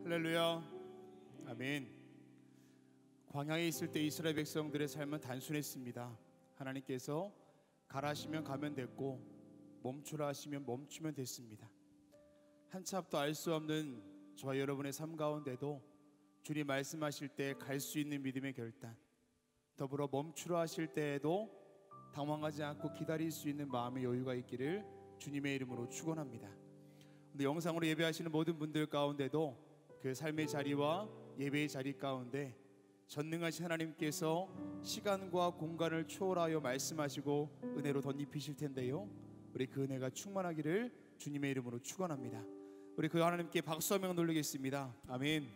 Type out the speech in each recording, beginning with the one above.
할렐루야. 아멘. 광야에 있을 때 이스라엘 백성들의 삶은 단순했습니다. 하나님께서 가라 하시면 가면 됐고 멈추라 하시면 멈추면 됐습니다. 한치 앞도 알 수 없는 저와 여러분의 삶 가운데도 주님 말씀하실 때 갈 수 있는 믿음의 결단, 더불어 멈추라 하실 때에도 당황하지 않고 기다릴 수 있는 마음의 여유가 있기를 주님의 이름으로 축원합니다. 근데 영상으로 예배하시는 모든 분들 가운데도 그 삶의 자리와 예배의 자리 가운데 전능하신 하나님께서 시간과 공간을 초월하여 말씀하시고 은혜로 덧입히실 텐데요, 우리 그 은혜가 충만하기를 주님의 이름으로 축원합니다. 우리 그 하나님께 박수 한 명 돌리겠습니다. 아멘.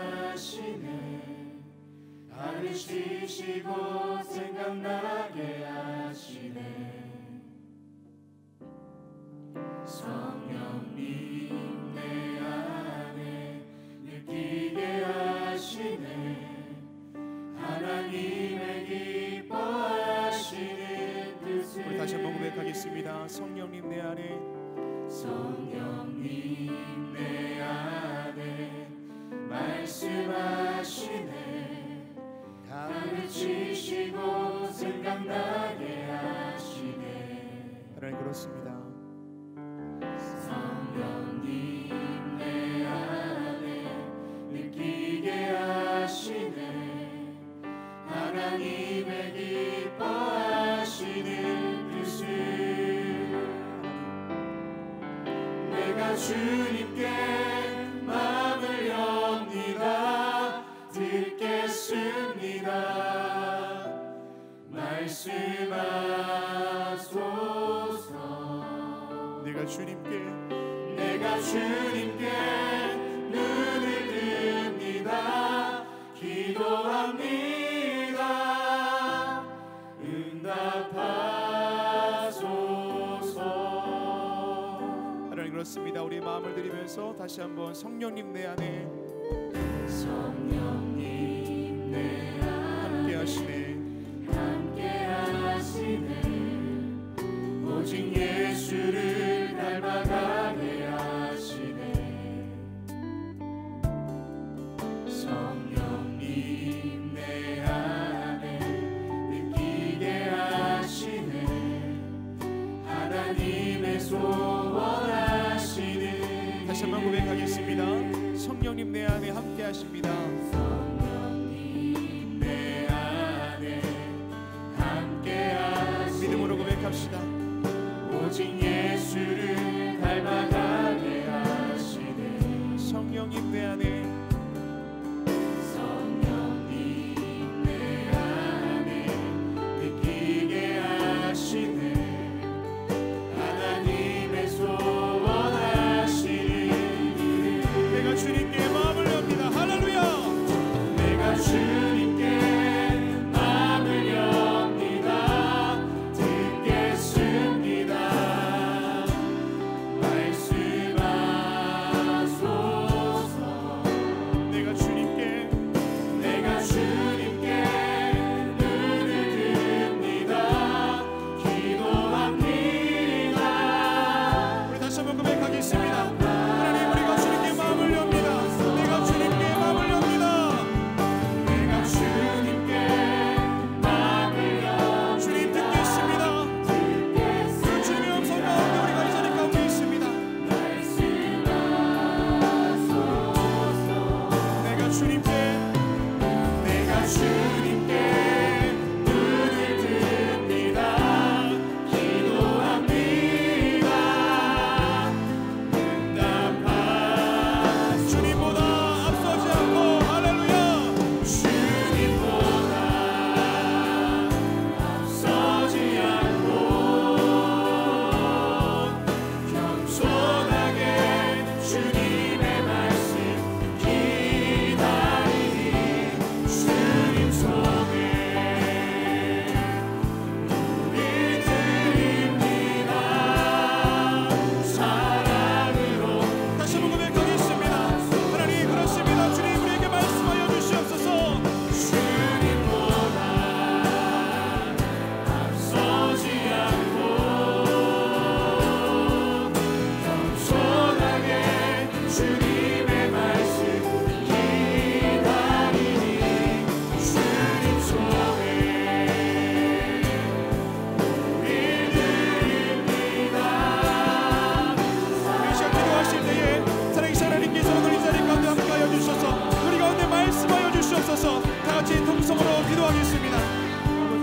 말씀하시네. 나를 지시고 생각나게 하시네. 성령님 내 안에 느끼게 하시네. 하나님의 기뻐하시는 뜻을. 우리 다시 한번 고백하겠습니다. 성령님 내 안에, 성령님 내 안에 말씀하시네. 나를 지시고 생각나게 하시네. 하나님 그렇습니다. 성령님 내 안에 느끼게 하시네. 하나님의 기뻐하시는 뜻을. 내가 주님께 마음을 엽니다. 듣겠습니다. 말씀하소서. 내가 주님께 눈을 듭니다. 기도합니다. 응답하소서. 하나님 그렇습니다. 우리 마음을 드리면서 다시 한번 성령님 내 안에, 성령님 내 함께 하시네. 오직 예수를 닮아가게 하시네. 성령님 내 안에 느끼게 하시네. 하나님의 소원하시는. 다시 한번 고백하겠습니다. 성령님 내 안에 함께 하십니다. 성령님 내 안에 함께 하시네. 믿음으로 고백합시다. 오직 예수를 닮아가게 하시네. 성령님 내 안에, 성령님 내 안에 느끼게 하시네. 하나님의 소원하시는. 내가 주님께 마음을 엽니다. 할렐루야. 내가 주님께 마음을 엽니다. 듣겠습니다. 말씀하소서. 내가 주님께 눈을 듭니다. 기도합니다. 우리 다시 한번 고백하겠습니다. 하나님, 우리가 주님께 마음을 엽니다. 내가 주님께 마음을 엽니다. 내가 주님께 마음을 엽니다. 주님 듣겠습니다. 주님의 음성 가운데 우리가 이 자리 가운데 있습니다. 말씀하소서. 내가 주님께 눈을 듭니다. 기도합니다. 응답하소서. 주님보다 앞서지 않고, 할렐루야. 주님보다 앞서지 않고 겸손하게 주님의 말씀 기다리니. 기도하겠습니다.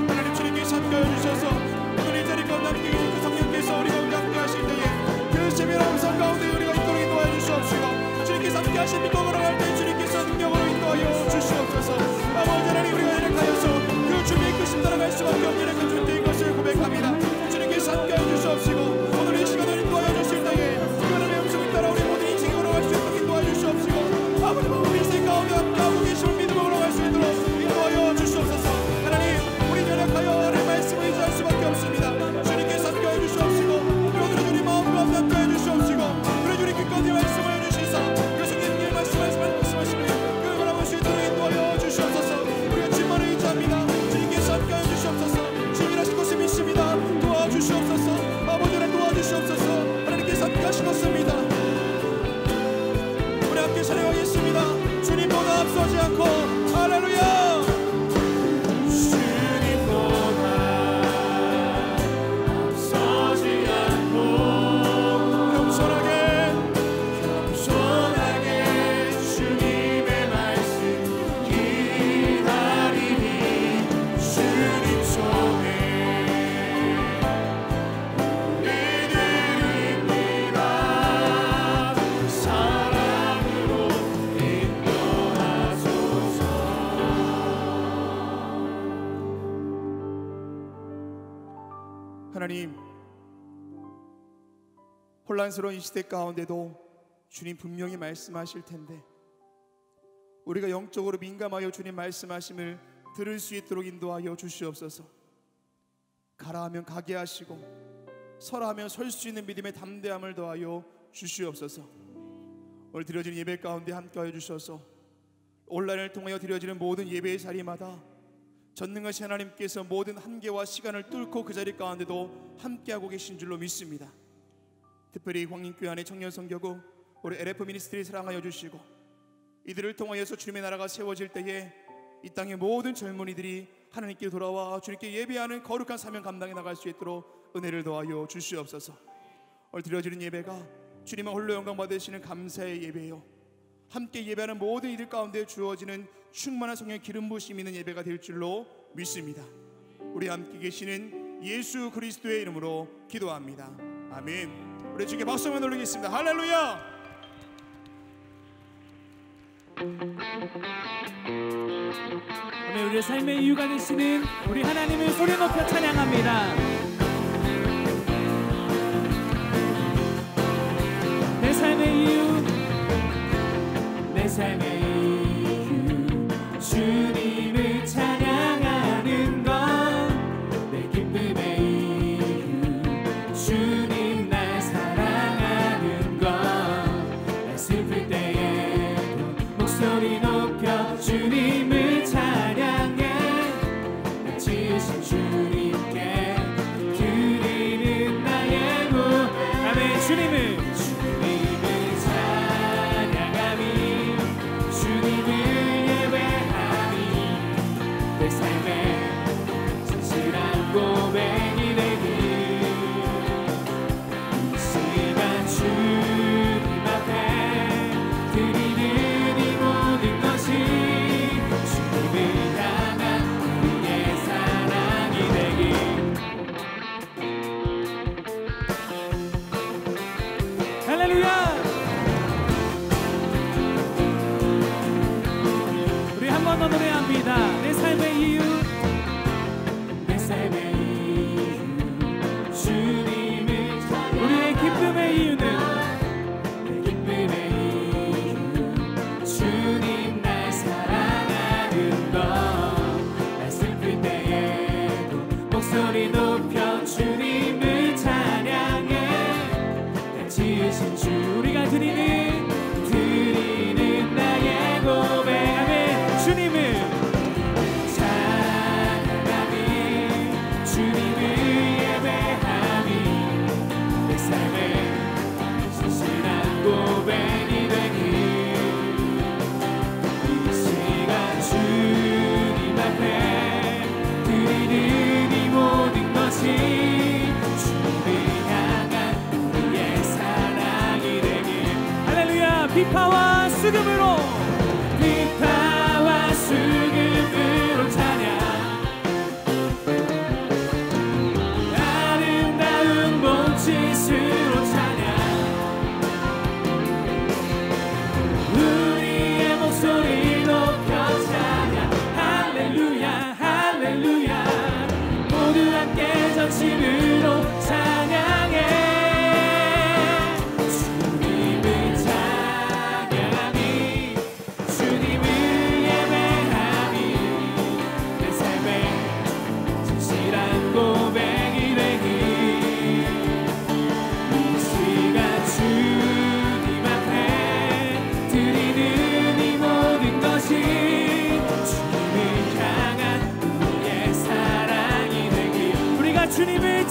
하나님 주님께서 함께하여 주셔서 오늘 이 자리 가운데 함께 계신 그 성령께서 우리 가운데 함께 하실 때에 그 세밀한 음성 가운데 우리가 있도록 인도하여 주시옵시고 주님께서 함께 하신 믿고 걸어갈 때 주님께서 능력으로 인도하여 주시옵소서. 아버지 하나님 우리가 연약하여서 그 주님의 이끄심 따라갈 수밖에 없는 그 주님의 것을 고백합니다. 주님께서 함께하여 주시옵시고 오늘 이 시간을 인도하여 주실 때에 그 하나님의 음성을 따라 우리 모든 인생이 걸어갈 수 있도록 인도하여 주시옵시고 아버지 우리 인생 가운데 함께하고 계심을 믿음으로 걸어갈 수 있도록 인도하여 주시옵소서. 하나님 우리 연약하여 하나님의 말씀을 의지할 수밖에 없습니다. 주님께서 함께하여 주시옵시고 오늘은 우리 마음 가운데 함께하여 주시옵시고 우리 주님 끝까지 말씀을 주시사 그 성령님의 말씀하시는 그 바라볼 수 있도록 인도하여 주시옵소서. 우리가 주님만을 의지합니다. 주님께서 함께하여 주시옵소서. 주님 일하실 것을 믿습니다. 도와주시옵소서. 아버지 하나님 도와주시옵소서. 하나님께서 함께 하시겠습니다. 우리 함께 찬양하겠습니다. 주님보다 앞서지 않고 할렐루야. 하나님 혼란스러운 이 시대 가운데도 주님 분명히 말씀하실 텐데 우리가 영적으로 민감하여 주님 말씀하심을 들을 수 있도록 인도하여 주시옵소서. 가라 하면 가게 하시고 서라 하면 설 수 있는 믿음의 담대함을 더하여 주시옵소서. 오늘 드려지는 예배 가운데 함께하여 주셔서 온라인을 통하여 드려지는 모든 예배의 자리마다 전능하신 하나님께서 모든 한계와 시간을 뚫고 그 자리 가운데도 함께하고 계신 줄로 믿습니다. 특별히 광림교회 안에 청년선교구 우리 LF 미니스트리 사랑하여 주시고 이들을 통하여서 주님의 나라가 세워질 때에 이 땅의 모든 젊은이들이 하나님께 돌아와 주님께 예배하는 거룩한 사명 감당해 나갈 수 있도록 은혜를 더하여 주시옵소서. 오늘 드려지는 예배가 주님의 홀로 영광 받으시는 감사의 예배요 함께 예배하는 모든 이들 가운데 주어지는 충만한 성령 기름 부으심 있는 예배가 될 줄로 믿습니다. 우리 함께 계시는 예수 그리스도의 이름으로 기도합니다. 아멘. 우리 주께 박수 한번 올리겠습니다. 할렐루야. 오늘 우리의 삶의 이유가 되시는 우리 하나님을 소리 높여 찬양합니다. 내 삶의 이유, 내 삶의 이유, 주님을 찬양하는 것, 내 기쁨의 이유, 주님 날 사랑하는 것, 날 슬플 때에도 목소리 높여 주님을 찬양해, 날 지으신 주님께 드리는 나의 고백. 아멘. 주님을 내 삶의 진실한 고백이 되길 이 시간 주님 앞에 드리는 이 모든 것이 주님을 향한 우리의 사랑이 되길. 할렐루야. 우리 한 번 더 노래합니다. 내 삶의 이유, 내 삶의 이유, 주님을 찬양. 우리의 기쁨의 이유는, 내 기쁨의 이유, 주님 날 사랑하는 것, 날 슬플 때에도 목소리 높여 주님을 찬양해, 날 지으신 주. 우리가 드리는 나의 고백. 아멘. 주님을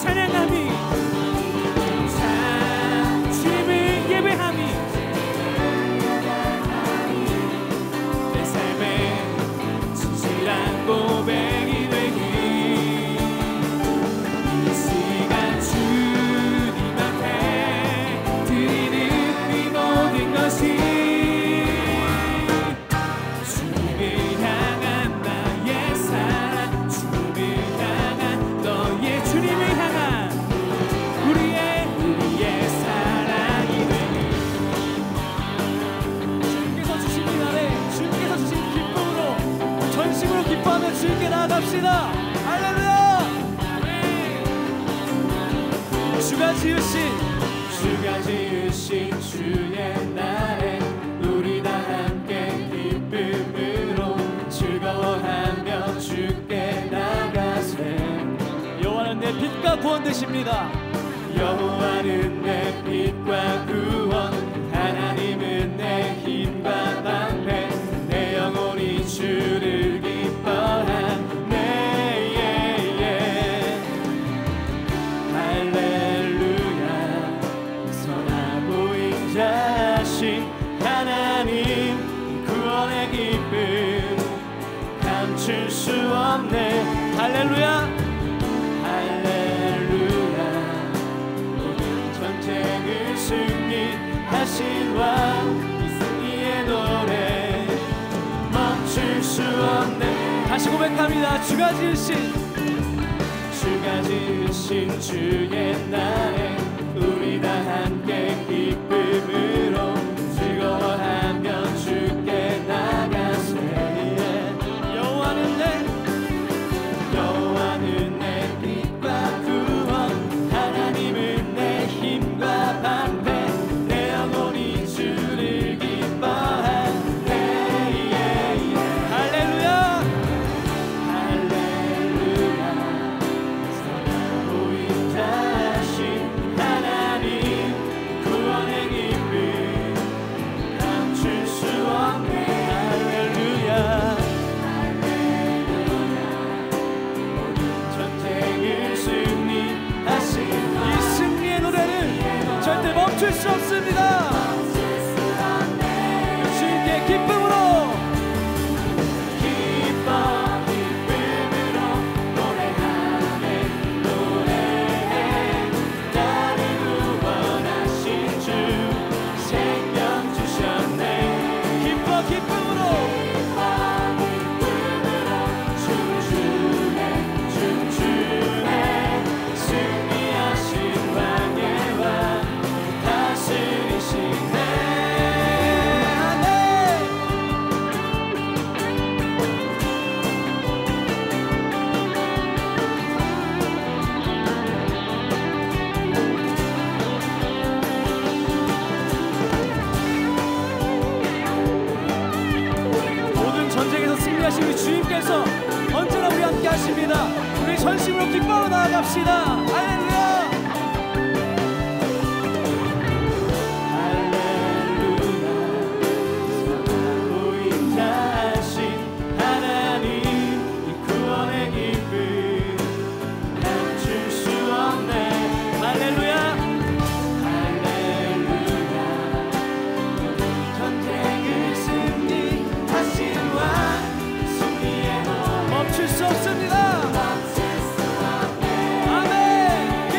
찬양함이 주님을 예배함이 내 삶의 진실한 고백이 되기 이 시간 주님 앞에 드리는 이 모든 것이 주님을 향한 나의 사랑 주님을 향한 너의 주님을 향한 우리의 사랑이 되니 주님께서 주신 이 날에 주님께서 주신 기쁨으로 전심으로 기뻐하며 주님께 나아갑시다. 할렐루야. 주가 지으신 주의 날에 우리 다 함께 기쁨으로 즐거워하며 주께 나가세. 여호와는 내 빛과 구원 되십니다. 여호와는 내 빛과 구원 하나님은 내 힘과 방패 내 영혼이 주를 기뻐하네. 할렐루야. 선하고인 자신 하나님 구원의 기쁨 감출 수 없네. 할렐루야. 할렐루야. 모든 전쟁을 승리하신 왕 이 승리의 노래 멈출 수 없네. 다시 고백합니다. 주가 지으신 주의 날에 우리 다 함께 기쁨으로 즐거워하며 주께 나가세. 여호와는 내 빛과 구원 하나님은 내 힘과 방패 내 영혼이 주를 기뻐하네. 할렐루야. 할렐루야. 선하고인 자신 하나님 구원의 기쁨 감출 수 없네. 할렐루야. 전쟁을 승리하신 이 승리의 노래를 절대 멈출 수 없습니다. 주님께 기쁨으로 노래하네. 나를 구원하신 주 생명 주셨네. 기쁨으로 춤추네. 승리하신 왕의 왕 다스리시네. 아멘. 모든 전쟁에서 승리하신 우리 주님께서 언제나 우리 함께 하십니다. 우리 전심으로 기뻐하러 나아갑시다. 할렐루야. 할렐루야. 선하고인 자신 하나님 이 구원의 기쁨 감출 수 없네. 할렐루야. 할렐루야. 전쟁을 승리하신 왕 승리의 노래 멈출 수 없습니다. 아멘.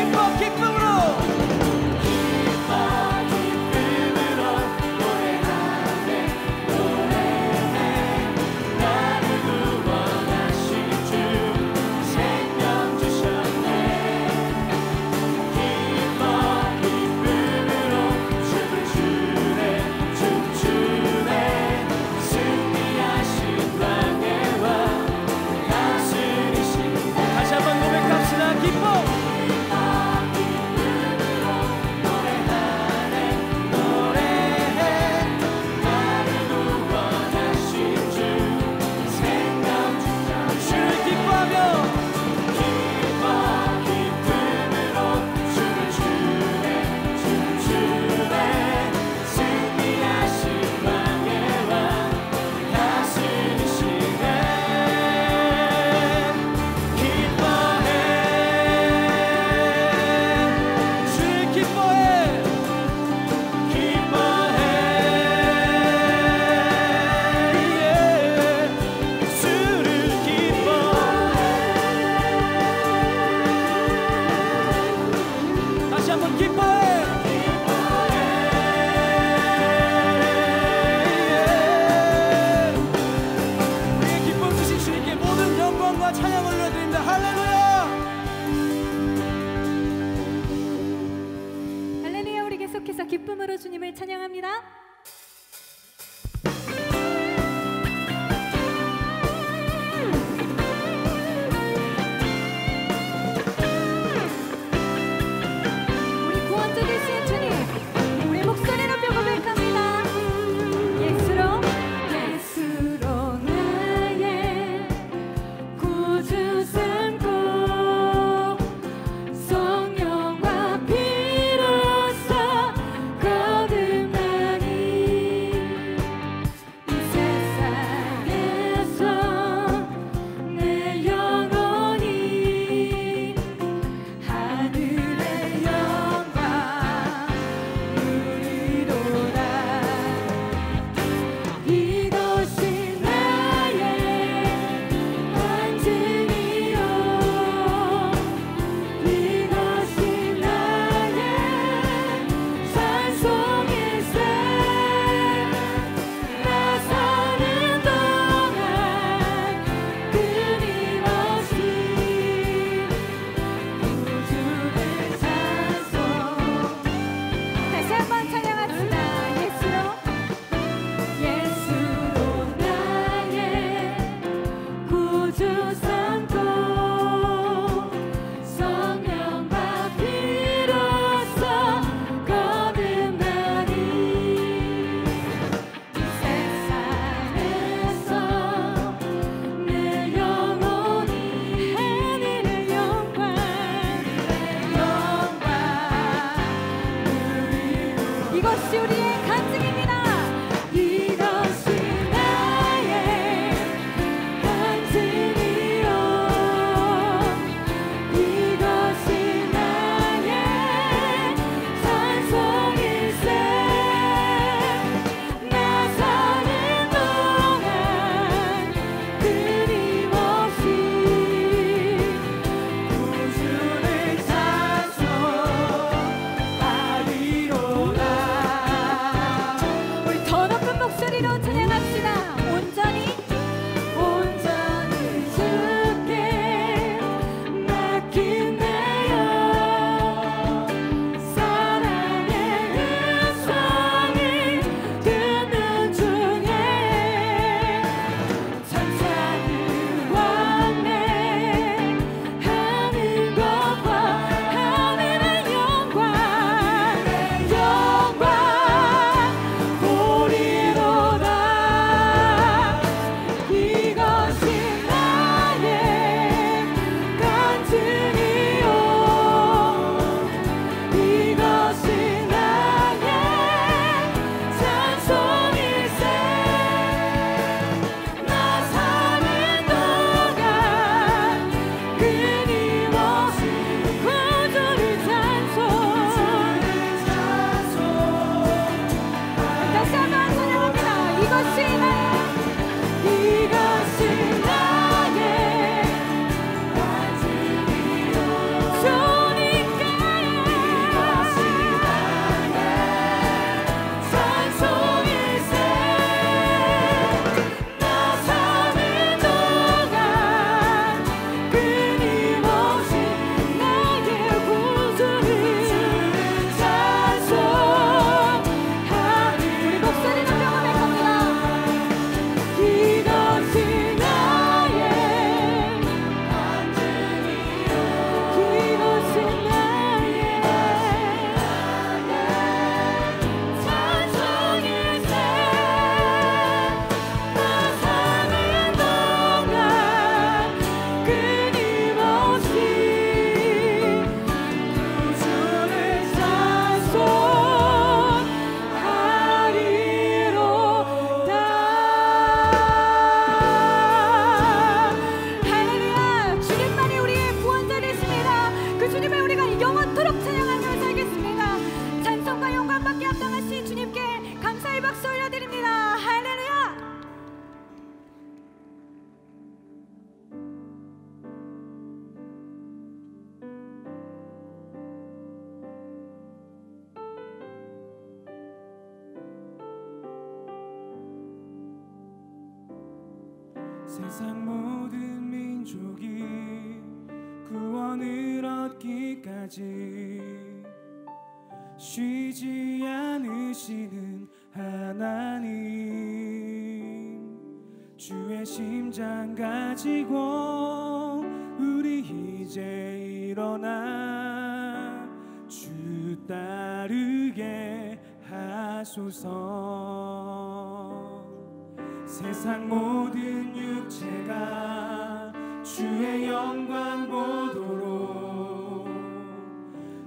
세상 모든 민족이 구원을 얻기까지 쉬지 않으시는 하나님, 주의 심장 가지고 우리 이제 일어나 주 따르게 하소서. 세상 모든 육체가 주의 영광 보도록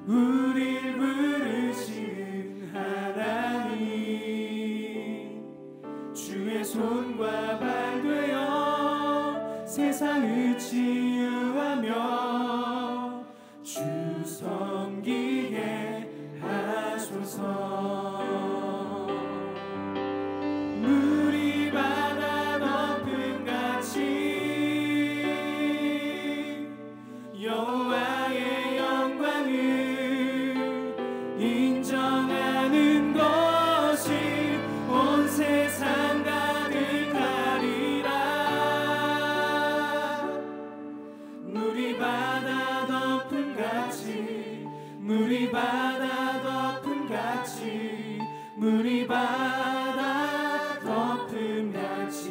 우릴 부르시는 하나님, 주의 손과 발 되어 세상을 치유하며 주 섬기게 하소서. 물이 바다 덮음같이 여호와의 영광을 인정하는 것이 온 세상 가득하리라. 물이 바다 덮음같이, 물이 바다 덮음같이, 물이 바다 덮음같이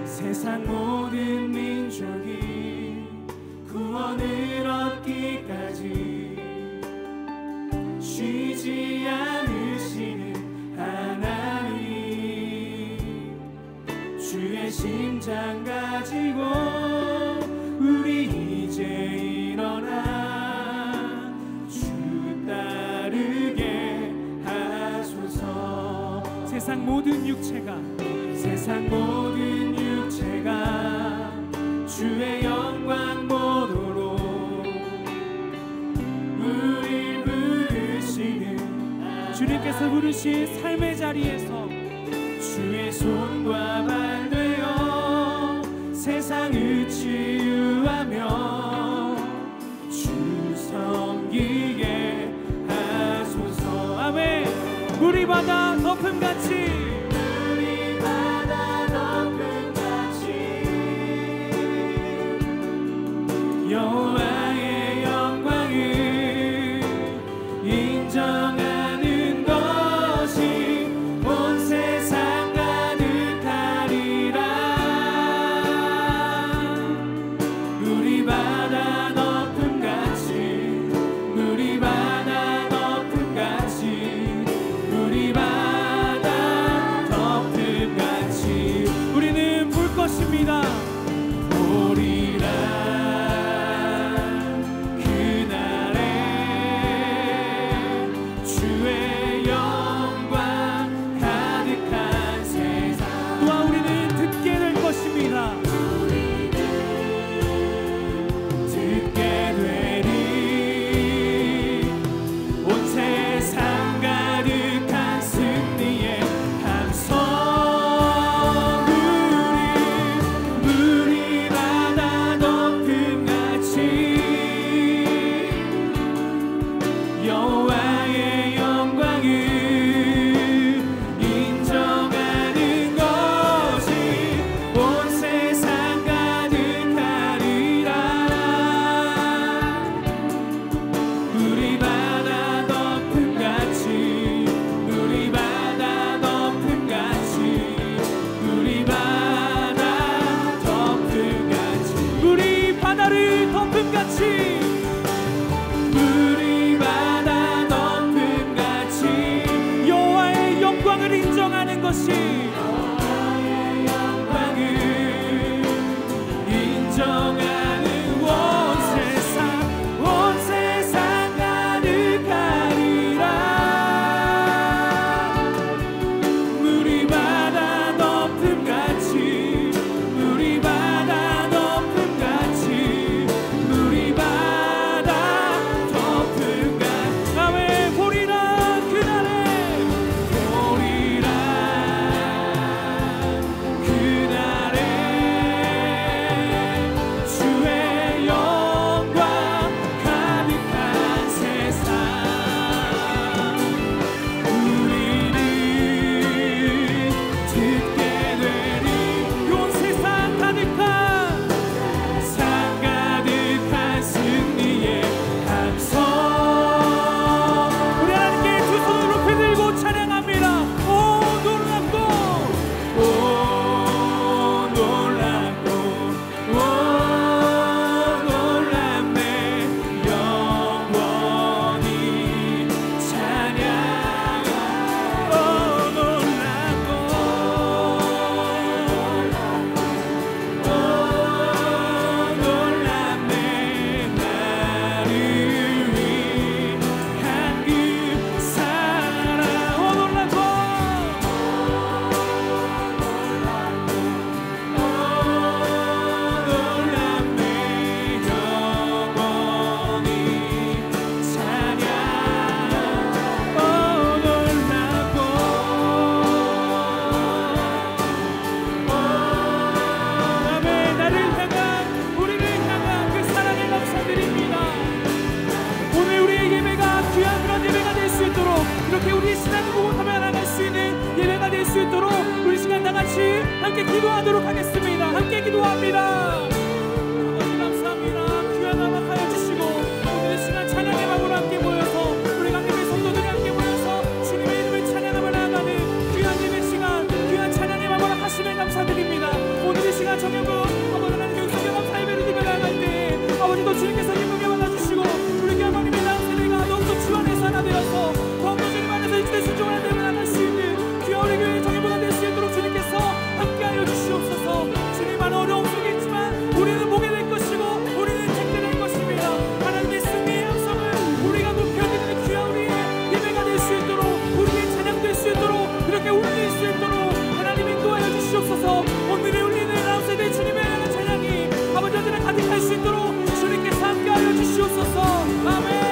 세상 모든 민족이 구원을 얻기까지 쉬지 않으시는 하나님, 주의 심장 가지고 우리 이제 일어나 주 따르게 하소서. 세상 모든 육체가, 세상 모든 육체가 주의 영광 보도록 우릴 부르시는, 주님께서 부르신 삶의 자리에서 주의 손과 발 되어 세상을 치유하며 주 섬기게 하소서. 아멘. 물이 바다 덮음같이, 물이 바다 덮음같이 여호와의 영광을 인정하는 것이 온 세상 가득하리라. 물이 바다 덮음같이, 물이 바다 덮음같이, 물이 바다 덮음같이 우리는 볼 것입니다. 보리라. 그날에 주의 영광 가득한 세상 또한 우리는 듣게 될 것입니다. 듣게 되리 온 세상 가득한 승리의 함성. 물이 바다 함께 기도하도록 하겠습니다. 함께 기도합니다. 아버지 감사합니다. 귀한 음악 하여 주시고 오늘 시간 찬양의 마음으로 함께 모여서 우리 강림의 성도들이 함께 모여서 주님의 이름을 찬양하며 나아가는 귀한 예배 시간, 귀한 찬양의 마음으로 하심에 감사드립니다. 오늘 이 시간 정형국 아버지 하나님께 육성의 감사 예배를 드리며 나아갈 때 아버지도 주님께서 기쁨에 받아주시고 우리 교회 강림의 나라세대가 더욱더 주 안에서 하나 되어서 더욱더 주님 안에서 이치되 순종하는 데로 나갈 수 있는 귀한 우리 교회 정형부가 될 수 있도록 주님께서 함께하여 주시옵소서. 주님 안 어려움 속에 있지만 우리는 보게 될 것이고 우리는 택되될 것입니다. 하나님의 승리의 함성을 우리가 높여드리는 귀한 우리의 예배가 될 수 있도록 우리의 찬양 될 수 있도록 그렇게 울릴 수 있도록 하나님 인도하여 주시옵소서. 오늘의 울리는 라운세대 주님의 향한 찬양이 아버지들을 가득할 수 있도록 주님께서 함께하여 주시옵소서. 아멘.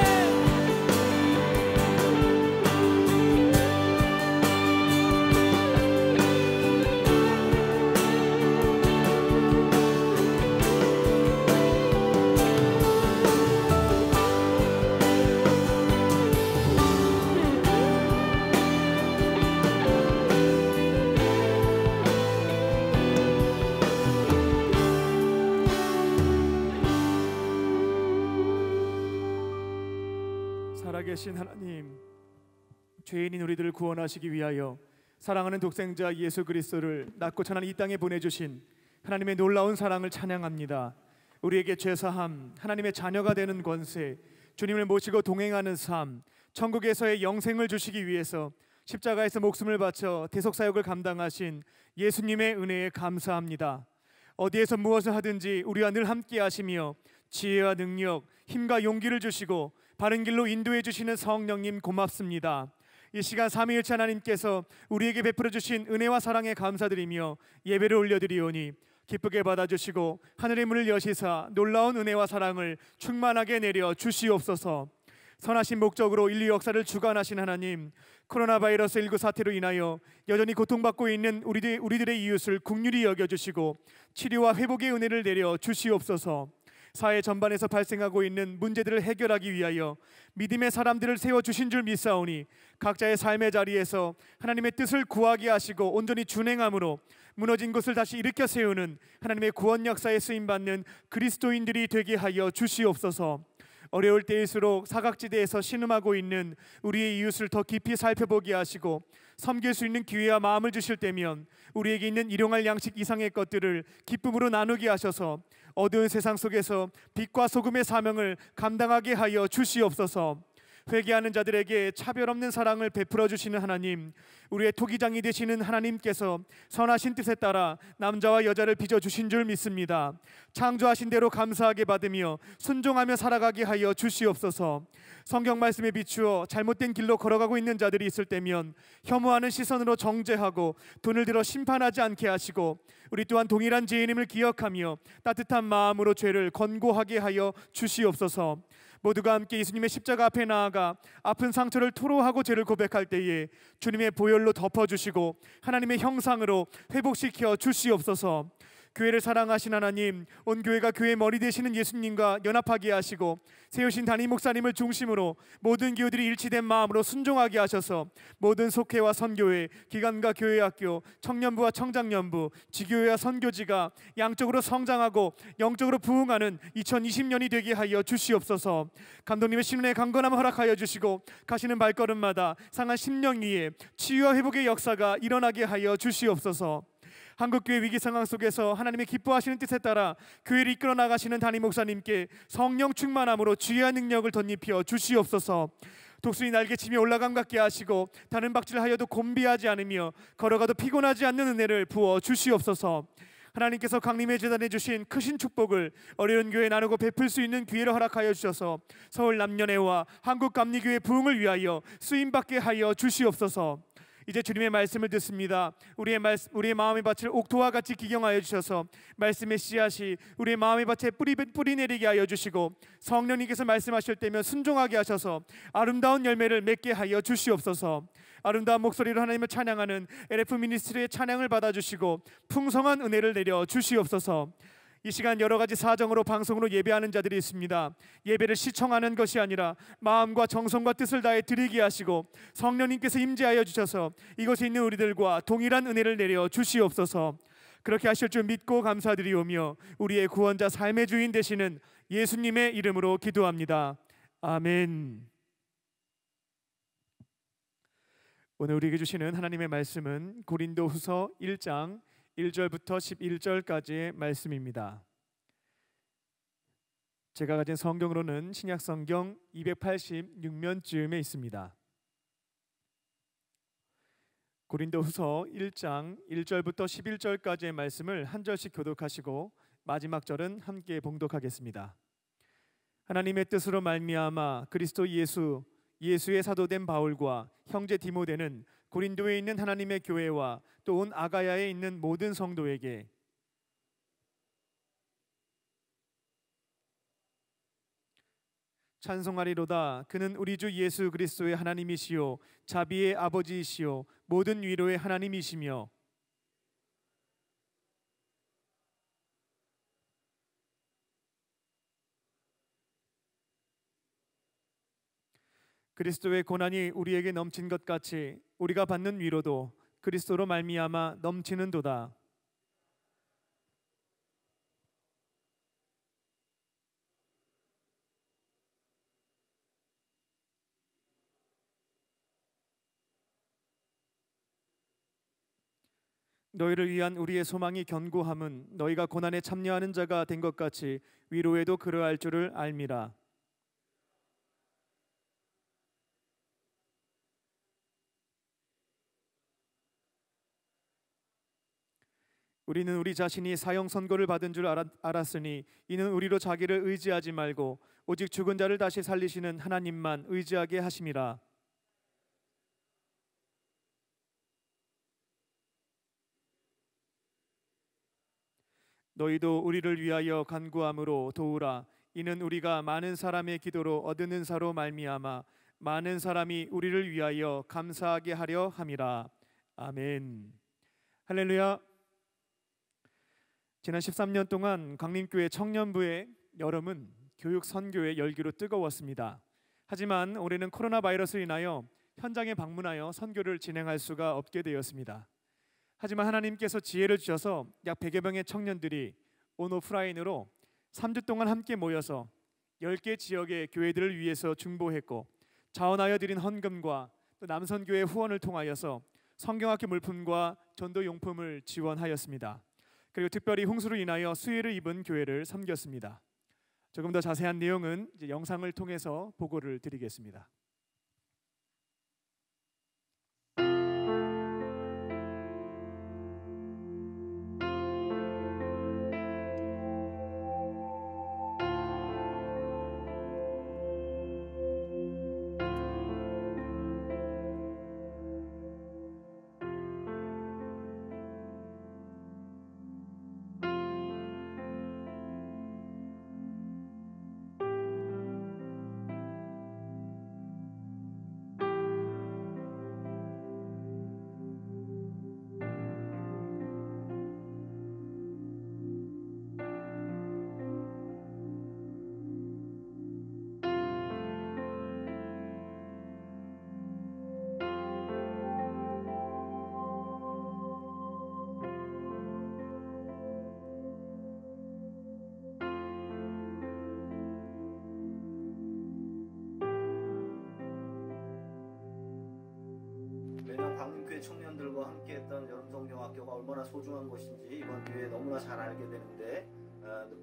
살아계신 하나님, 죄인인 우리들을 구원하시기 위하여 사랑하는 독생자 예수 그리스도를 낳고 천한 이 땅에 보내주신 하나님의 놀라운 사랑을 찬양합니다. 우리에게 죄사함, 하나님의 자녀가 되는 권세, 주님을 모시고 동행하는 삶, 천국에서의 영생을 주시기 위해서 십자가에서 목숨을 바쳐 대속사역을 감당하신 예수님의 은혜에 감사합니다. 어디에서 무엇을 하든지 우리와 늘 함께 하시며 지혜와 능력, 힘과 용기를 주시고 바른 길로 인도해 주시는 성령님 고맙습니다. 이 시간 삼위일체 하나님께서 우리에게 베풀어 주신 은혜와 사랑에 감사드리며 예배를 올려드리오니 기쁘게 받아주시고 하늘의 문을 여시사 놀라운 은혜와 사랑을 충만하게 내려 주시옵소서. 선하신 목적으로 인류 역사를 주관하신 하나님, 코로나 바이러스 19 사태로 인하여 여전히 고통받고 있는 우리들의 이웃을 긍휼히 여겨주시고 치료와 회복의 은혜를 내려 주시옵소서. 사회 전반에서 발생하고 있는 문제들을 해결하기 위하여 믿음의 사람들을 세워주신 줄 믿사오니 각자의 삶의 자리에서 하나님의 뜻을 구하게 하시고 온전히 준행함으로 무너진 곳을 다시 일으켜 세우는 하나님의 구원 역사에 쓰임받는 그리스도인들이 되게 하여 주시옵소서. 어려울 때일수록 사각지대에서 신음하고 있는 우리의 이웃을 더 깊이 살펴보게 하시고 섬길 수 있는 기회와 마음을 주실 때면 우리에게 있는 일용할 양식 이상의 것들을 기쁨으로 나누게 하셔서 어두운 세상 속에서 빛과 소금의 사명을 감당하게 하여 주시옵소서. 회개하는 자들에게 차별 없는 사랑을 베풀어 주시는 하나님, 우리의 토기장이 되시는 하나님께서 선하신 뜻에 따라 남자와 여자를 빚어 주신 줄 믿습니다. 창조하신 대로 감사하게 받으며 순종하며 살아가게 하여 주시옵소서. 성경 말씀에 비추어 잘못된 길로 걸어가고 있는 자들이 있을 때면 혐오하는 시선으로 정죄하고 돈을 들어 심판하지 않게 하시고 우리 또한 동일한 죄인임을 기억하며 따뜻한 마음으로 죄를 권고하게 하여 주시옵소서. 모두가 함께 예수님의 십자가 앞에 나아가 아픈 상처를 토로하고 죄를 고백할 때에 주님의 보혈로 덮어주시고 하나님의 형상으로 회복시켜 주시옵소서. 교회를 사랑하신 하나님, 온 교회가 교회의 머리 되시는 예수님과 연합하게 하시고 세우신 담임 목사님을 중심으로 모든 교우들이 일치된 마음으로 순종하게 하셔서 모든 속회와 선교회, 기관과 교회학교, 청년부와 청장년부, 지교회와 선교지가 양적으로 성장하고 영적으로 부흥하는 2020년이 되게 하여 주시옵소서. 감독님의 신운의 강건함 허락하여 주시고 가시는 발걸음마다 상한 심령 위에 치유와 회복의 역사가 일어나게 하여 주시옵소서. 한국교회 위기 상황 속에서 하나님의 기뻐하시는 뜻에 따라 교회를 이끌어 나가시는 담임 목사님께 성령 충만함으로 주의와 능력을 덧입혀 주시옵소서. 독수리 날개치며 올라감 같게 하시고 다른 박질하여도 곤비하지 않으며 걸어가도 피곤하지 않는 은혜를 부어 주시옵소서. 하나님께서 강림의 재단에 주신 크신 축복을 어려운 교회에 나누고 베풀 수 있는 기회를 허락하여 주셔서 서울 남녀회와 한국감리교회 부흥을 위하여 쓰임받게 하여 주시옵소서. 이제 주님의 말씀을 듣습니다. 우리의 마음의 밭을 옥토와 같이 기경하여 주셔서 말씀의 씨앗이 우리의 마음의 밭에 뿌리 내리게 하여 주시고 성령님께서 말씀하실 때면 순종하게 하셔서 아름다운 열매를 맺게 하여 주시옵소서. 아름다운 목소리로 하나님을 찬양하는 LF 미니스트리의 찬양을 받아주시고 풍성한 은혜를 내려 주시옵소서. 이 시간 여러 가지 사정으로 방송으로 예배하는 자들이 있습니다. 예배를 시청하는 것이 아니라 마음과 정성과 뜻을 다해 드리게 하시고 성령님께서 임재하여 주셔서 이곳에 있는 우리들과 동일한 은혜를 내려 주시옵소서. 그렇게 하실 줄 믿고 감사드리오며 우리의 구원자 삶의 주인 되시는 예수님의 이름으로 기도합니다. 아멘. 오늘 우리에게 주시는 하나님의 말씀은 고린도후서 1장 1절부터 11절까지의 말씀입니다. 제가 가진 성경으로는 신약성경 286면쯤에 있습니다. 고린도후서 1장 1절부터 11절까지의 말씀을 한 절씩 교독하시고 마지막 절은 함께 봉독하겠습니다. 하나님의 뜻으로 말미암아 그리스도 예수의 사도된 바울과 형제 디모데는 고린도에 있는 하나님의 교회와 또 온 아가야에 있는 모든 성도에게 찬송하리로다. 그는 우리 주 예수 그리스도의 하나님이시요 자비의 아버지이시요 모든 위로의 하나님이시며 그리스도의 고난이 우리에게 넘친 것 같이 우리가 받는 위로도 그리스도로 말미암아 넘치는도다. 너희를 위한 우리의 소망이 견고함은 너희가 고난에 참여하는 자가 된 것 같이 위로에도 그러할 줄을 알미라. 우리는 우리 자신이 사형 선고를 받은 줄 알았으니 이는 우리로 자기를 의지하지 말고 오직 죽은 자를 다시 살리시는 하나님만 의지하게 하심이라. 너희도 우리를 위하여 간구함으로 도우라. 이는 우리가 많은 사람의 기도로 얻은 은사로 말미암아 많은 사람이 우리를 위하여 감사하게 하려 함이라. 아멘. 할렐루야. 지난 13년 동안 광림교회 청년부의 여름은 교육 선교의 열기로 뜨거웠습니다. 하지만 올해는 코로나 바이러스로 인하여 현장에 방문하여 선교를 진행할 수가 없게 되었습니다. 하지만 하나님께서 지혜를 주셔서 약 100여 명의 청년들이 온오프라인으로 3주 동안 함께 모여서 10개 지역의 교회들을 위해서 중보했고 자원하여 드린 헌금과 또 남선교회 후원을 통하여서 성경학교 물품과 전도용품을 지원하였습니다. 그리고 특별히 홍수로 인하여 수해를 입은 교회를 섬겼습니다. 조금 더 자세한 내용은 이제 영상을 통해서 보고를 드리겠습니다. 광림교회 청년들과 함께했던 여름성경학교가 얼마나 소중한 것인지 이번 기회에 너무나 잘 알게 되는데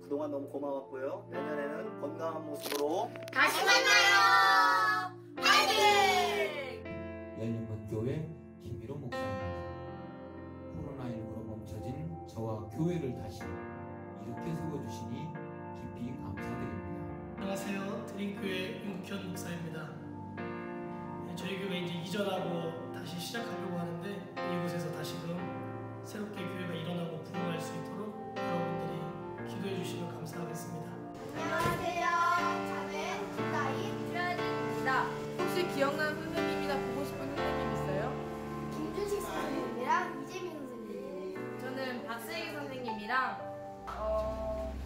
그동안 너무 고마웠고요. 내년에는 건강한 모습으로 다시 만나요. 파이팅! 열린문교회 김미로 목사입니다. 코로나19로 멈춰진 저와 교회를 다시 일으켜 세워주시니 깊이 감사드립니다. 안녕하세요. 드림교회 윤현 목사입니다. 저희 교회 이제 이전하고 다시 시작하려고 하는데 이곳에서 다시금 새롭게 교회가 일어나고 부흥할 수 있도록 여러분들이 기도해 주시면 감사하겠습니다. 안녕하세요. 저는 김다희 주연입니다. 혹시 기억나는 선생님이나 보고 싶은 선생님 있어요? 김준식 선생님이랑 이재민 선생님. 저는 박슬기 선생님이랑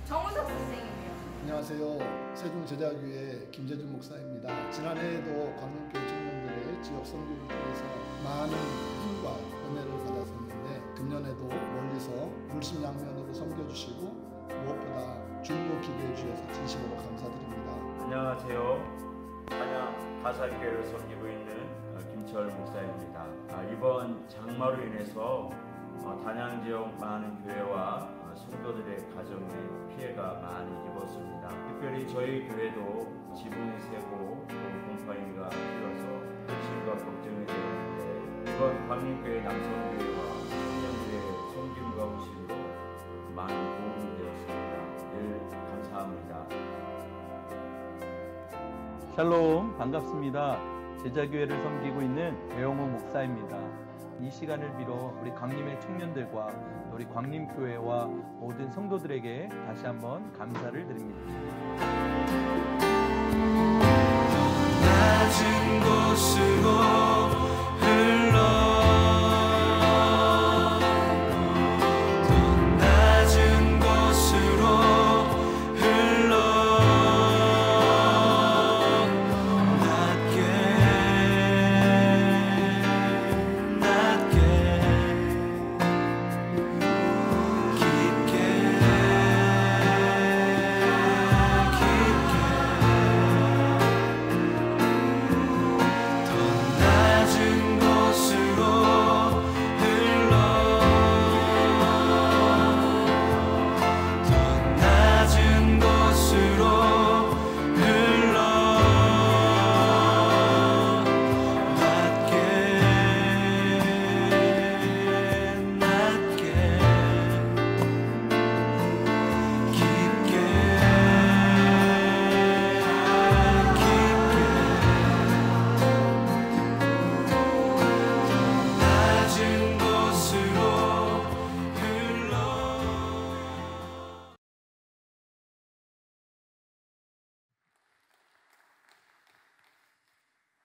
정우석 선생님이요. 안녕하세요. 세종제자교회 김재준 목사입니다. 지난해에도 광림교회 청년들의 지역 선교를 통해서 많은 힘과 은혜를 받았었는데 금년에도 멀리서 물심양면으로 섬겨주시고 무엇보다 중보 기도해 주셔서 진심으로 감사드립니다. 안녕하세요. 단양 가사교회를 섬기고 있는 김철 목사입니다. 이번 장마로 인해서 단양 지역 많은 교회와 성도들의 가정에 피해가 많이 입었습니다. 특별히 저희 교회도 지붕이 새고 또 곰팡이가 피어서 불신과 걱정이 되었는데 이번 광림교회 남성교회와 청년들의 섬김과 후심으로 많은 도움이 되었습니다. 늘 감사합니다. 샬롬, 반갑습니다. 제자교회를 섬기고 있는 배영호 목사입니다. 이 시간을 빌어 우리 광림의 청년들과 우리 광림교회와 모든 성도들에게 다시 한번 감사를 드립니다. 낮은 곳으로 흘러 더 낮은 곳으로 흘러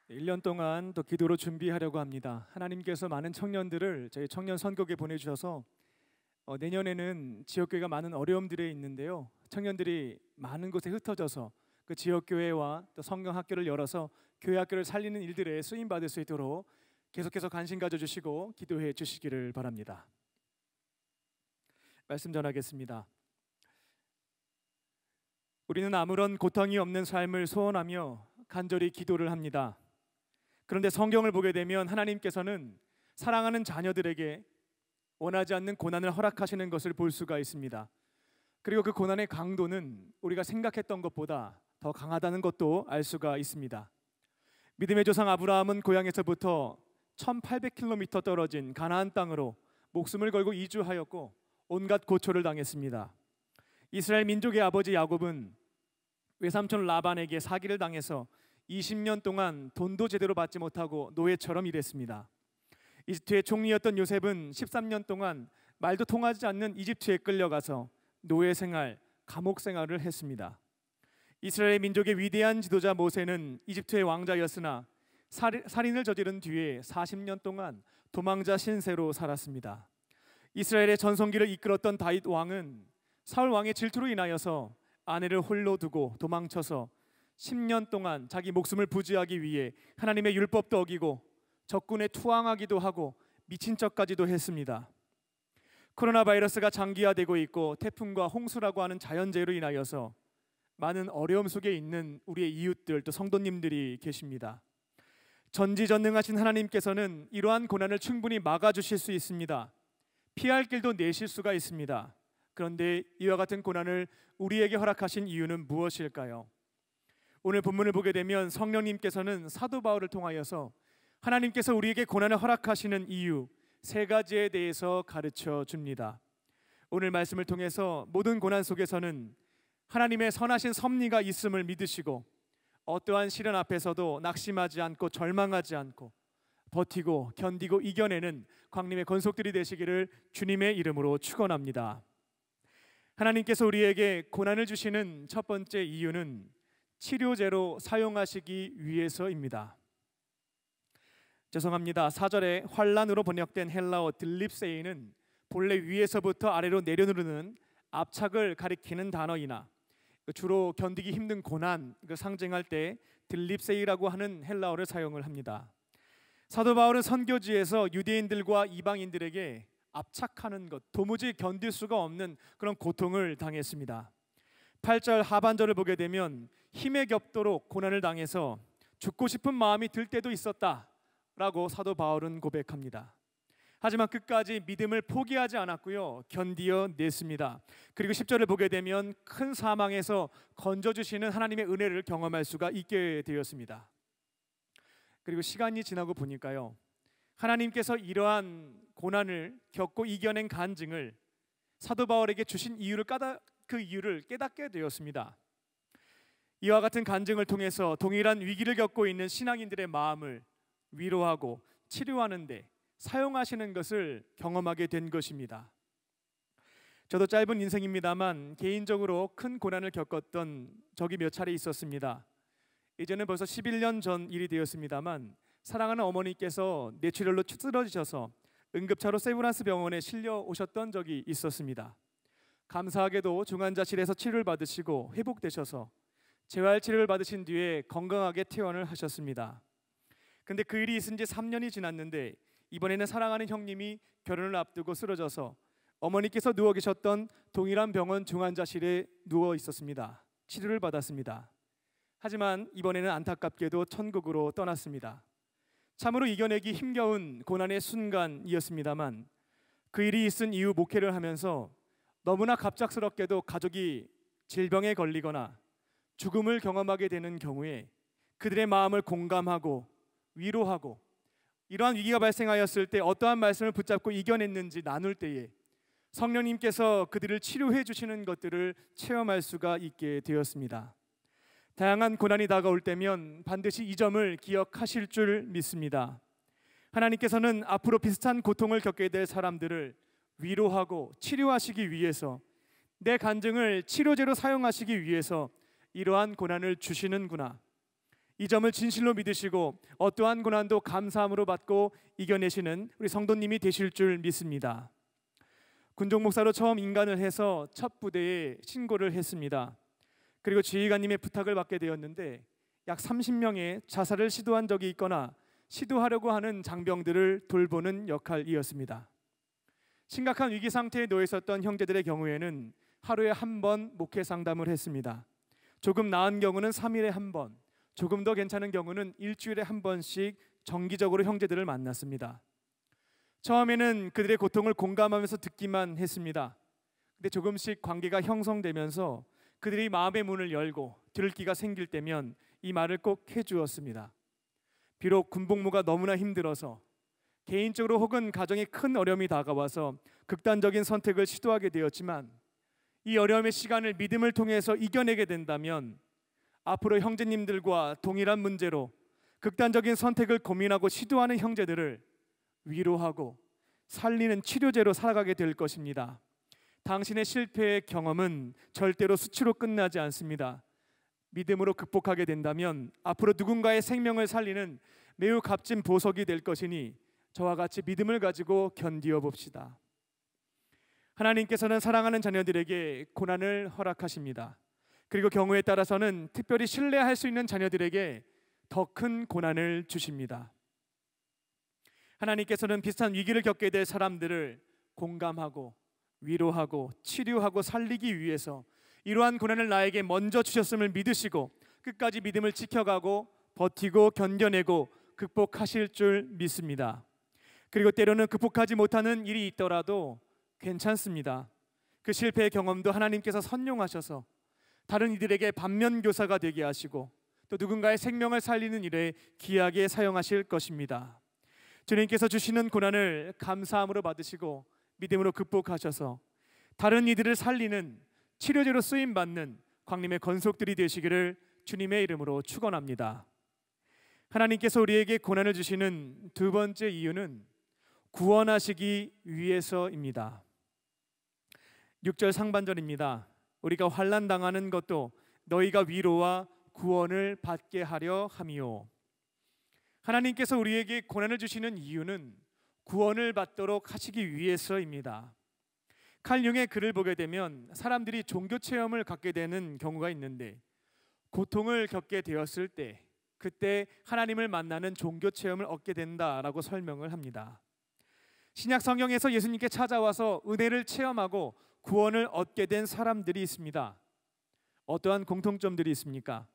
일 년 동안 또 기도로 준비하려고 합니다. 하나님께서 많은 청년들을 저희 청년 선교에 보내주셔서 내년에는 지역교회가 많은 어려움들이 있는데요. 청년들이 많은 곳에 흩어져서 그 지역교회와 또 성경학교를 열어서 교회학교를 살리는 일들에 쓰임받을 수 있도록 계속해서 관심 가져주시고 기도해 주시기를 바랍니다. 말씀 전하겠습니다. 우리는 아무런 고통이 없는 삶을 소원하며 간절히 기도를 합니다. 그런데 성경을 보게 되면 하나님께서는 사랑하는 자녀들에게 원하지 않는 고난을 허락하시는 것을 볼 수가 있습니다. 그리고 그 고난의 강도는 우리가 생각했던 것보다 더 강하다는 것도 알 수가 있습니다. 믿음의 조상 아브라함은 고향에서부터 1800km 떨어진 가나안 땅으로 목숨을 걸고 이주하였고 온갖 고초를 당했습니다. 이스라엘 민족의 아버지 야곱은 외삼촌 라반에게 사기를 당해서 20년 동안 돈도 제대로 받지 못하고 노예처럼 일했습니다. 이집트의 총리였던 요셉은 13년 동안 말도 통하지 않는 이집트에 끌려가서 노예 생활, 감옥 생활을 했습니다. 이스라엘 민족의 위대한 지도자 모세는 이집트의 왕자였으나 살인을 저지른 뒤에 40년 동안 도망자 신세로 살았습니다. 이스라엘의 전성기를 이끌었던 다윗 왕은 사울 왕의 질투로 인하여서 아내를 홀로 두고 도망쳐서 10년 동안 자기 목숨을 부지하기 위해 하나님의 율법도 어기고 적군에 투항하기도 하고 미친 척까지도 했습니다. 코로나 바이러스가 장기화되고 있고 태풍과 홍수라고 하는 자연재해로 인하여서 많은 어려움 속에 있는 우리의 이웃들 또 성도님들이 계십니다. 전지전능하신 하나님께서는 이러한 고난을 충분히 막아주실 수 있습니다. 피할 길도 내실 수가 있습니다. 그런데 이와 같은 고난을 우리에게 허락하신 이유는 무엇일까요? 오늘 본문을 보게 되면 성령님께서는 사도 바울을 통하여서 하나님께서 우리에게 고난을 허락하시는 이유 3가지에 대해서 가르쳐 줍니다. 오늘 말씀을 통해서 모든 고난 속에서는 하나님의 선하신 섭리가 있음을 믿으시고 어떠한 시련 앞에서도 낙심하지 않고 절망하지 않고 버티고 견디고 이겨내는 광림의 권속들이 되시기를 주님의 이름으로 축원합니다. 하나님께서 우리에게 고난을 주시는 첫 번째 이유는 치료제로 사용하시기 위해서입니다. 죄송합니다. 4절에 환란으로 번역된 헬라어 들립세이는 본래 위에서부터 아래로 내려누르는 압착을 가리키는 단어이나 주로 견디기 힘든 고난 상징할 때 들립세이라고 하는 헬라어를 사용을 합니다. 사도 바울은 선교지에서 유대인들과 이방인들에게 압착하는 것, 도무지 견딜 수가 없는 그런 고통을 당했습니다. 8절 하반절을 보게 되면 힘에 겹도록 고난을 당해서 죽고 싶은 마음이 들 때도 있었다라고 사도 바울은 고백합니다. 하지만 끝까지 믿음을 포기하지 않았고요, 견디어냈습니다. 그리고 10절을 보게 되면 큰 사망에서 건져주시는 하나님의 은혜를 경험할 수가 있게 되었습니다. 그리고 시간이 지나고 보니까요, 하나님께서 이러한 고난을 겪고 이겨낸 간증을 사도 바울에게 주신 그 이유를 깨닫게 되었습니다. 이와 같은 간증을 통해서 동일한 위기를 겪고 있는 신앙인들의 마음을 위로하고 치료하는 데 사용하시는 것을 경험하게 된 것입니다. 저도 짧은 인생입니다만 개인적으로 큰 고난을 겪었던 적이 몇 차례 있었습니다. 이제는 벌써 11년 전 일이 되었습니다만 사랑하는 어머니께서 뇌출혈로 쓰러지셔서 응급차로 세브란스 병원에 실려 오셨던 적이 있었습니다. 감사하게도 중환자실에서 치료를 받으시고 회복되셔서 재활 치료를 받으신 뒤에 건강하게 퇴원을 하셨습니다. 근데 그 일이 있은 지 3년이 지났는데 이번에는 사랑하는 형님이 결혼을 앞두고 쓰러져서 어머니께서 누워 계셨던 동일한 병원 중환자실에 누워 있었습니다. 치료를 받았습니다. 하지만 이번에는 안타깝게도 천국으로 떠났습니다. 참으로 이겨내기 힘겨운 고난의 순간이었습니다만 그 일이 있은 이후 목회를 하면서 너무나 갑작스럽게도 가족이 질병에 걸리거나 죽음을 경험하게 되는 경우에 그들의 마음을 공감하고 위로하고 이러한 위기가 발생하였을 때 어떠한 말씀을 붙잡고 이겨냈는지 나눌 때에 성령님께서 그들을 치료해 주시는 것들을 체험할 수가 있게 되었습니다. 다양한 고난이 다가올 때면 반드시 이 점을 기억하실 줄 믿습니다. 하나님께서는 앞으로 비슷한 고통을 겪게 될 사람들을 위로하고 치료하시기 위해서, 내 간증을 치료제로 사용하시기 위해서 이러한 고난을 주시는구나, 이 점을 진실로 믿으시고 어떠한 고난도 감사함으로 받고 이겨내시는 우리 성도님이 되실 줄 믿습니다. 군종 목사로 처음 인간을 해서 첫 부대에 신고를 했습니다. 그리고 지휘관님의 부탁을 받게 되었는데 약 30명의 자살을 시도한 적이 있거나 시도하려고 하는 장병들을 돌보는 역할이었습니다. 심각한 위기 상태에 놓여 있었던 형제들의 경우에는 하루에 한 번 목회 상담을 했습니다. 조금 나은 경우는 3일에 한 번, 조금 더 괜찮은 경우는 일주일에 한 번씩 정기적으로 형제들을 만났습니다. 처음에는 그들의 고통을 공감하면서 듣기만 했습니다. 근데 조금씩 관계가 형성되면서 그들이 마음의 문을 열고 들을 기가 생길 때면 이 말을 꼭 해주었습니다. 비록 군복무가 너무나 힘들어서 개인적으로 혹은 가정에 큰 어려움이 다가와서 극단적인 선택을 시도하게 되었지만 이 어려움의 시간을 믿음을 통해서 이겨내게 된다면 앞으로 형제님들과 동일한 문제로 극단적인 선택을 고민하고 시도하는 형제들을 위로하고 살리는 치료제로 살아가게 될 것입니다. 당신의 실패의 경험은 절대로 수치로 끝나지 않습니다. 믿음으로 극복하게 된다면 앞으로 누군가의 생명을 살리는 매우 값진 보석이 될 것이니 저와 같이 믿음을 가지고 견디어 봅시다. 하나님께서는 사랑하는 자녀들에게 고난을 허락하십니다. 그리고 경우에 따라서는 특별히 신뢰할 수 있는 자녀들에게 더 큰 고난을 주십니다. 하나님께서는 비슷한 위기를 겪게 될 사람들을 공감하고 위로하고 치료하고 살리기 위해서 이러한 고난을 나에게 먼저 주셨음을 믿으시고 끝까지 믿음을 지켜가고 버티고 견뎌내고 극복하실 줄 믿습니다. 그리고 때로는 극복하지 못하는 일이 있더라도 괜찮습니다. 그 실패의 경험도 하나님께서 선용하셔서 다른 이들에게 반면교사가 되게 하시고 또 누군가의 생명을 살리는 일에 귀하게 사용하실 것입니다. 주님께서 주시는 고난을 감사함으로 받으시고 믿음으로 극복하셔서 다른 이들을 살리는 치료제로 쓰임받는 광림의 건속들이 되시기를 주님의 이름으로 축원합니다. 하나님께서 우리에게 고난을 주시는 두 번째 이유는 구원하시기 위해서입니다. 6절 상반절입니다. 우리가 환난 당하는 것도 너희가 위로와 구원을 받게 하려 함이요. 하나님께서 우리에게 고난을 주시는 이유는 구원을 받도록 하시기 위해서입니다. 칼 융의 글을 보게 되면 사람들이 종교 체험을 갖게 되는 경우가 있는데 고통을 겪게 되었을 때 그때 하나님을 만나는 종교 체험을 얻게 된다라고 설명을 합니다. 신약 성경에서 예수님께 찾아와서 은혜를 체험하고 구원을 얻게 된 사람들이 있습니다. 어떠한 공통점들이 있습니까?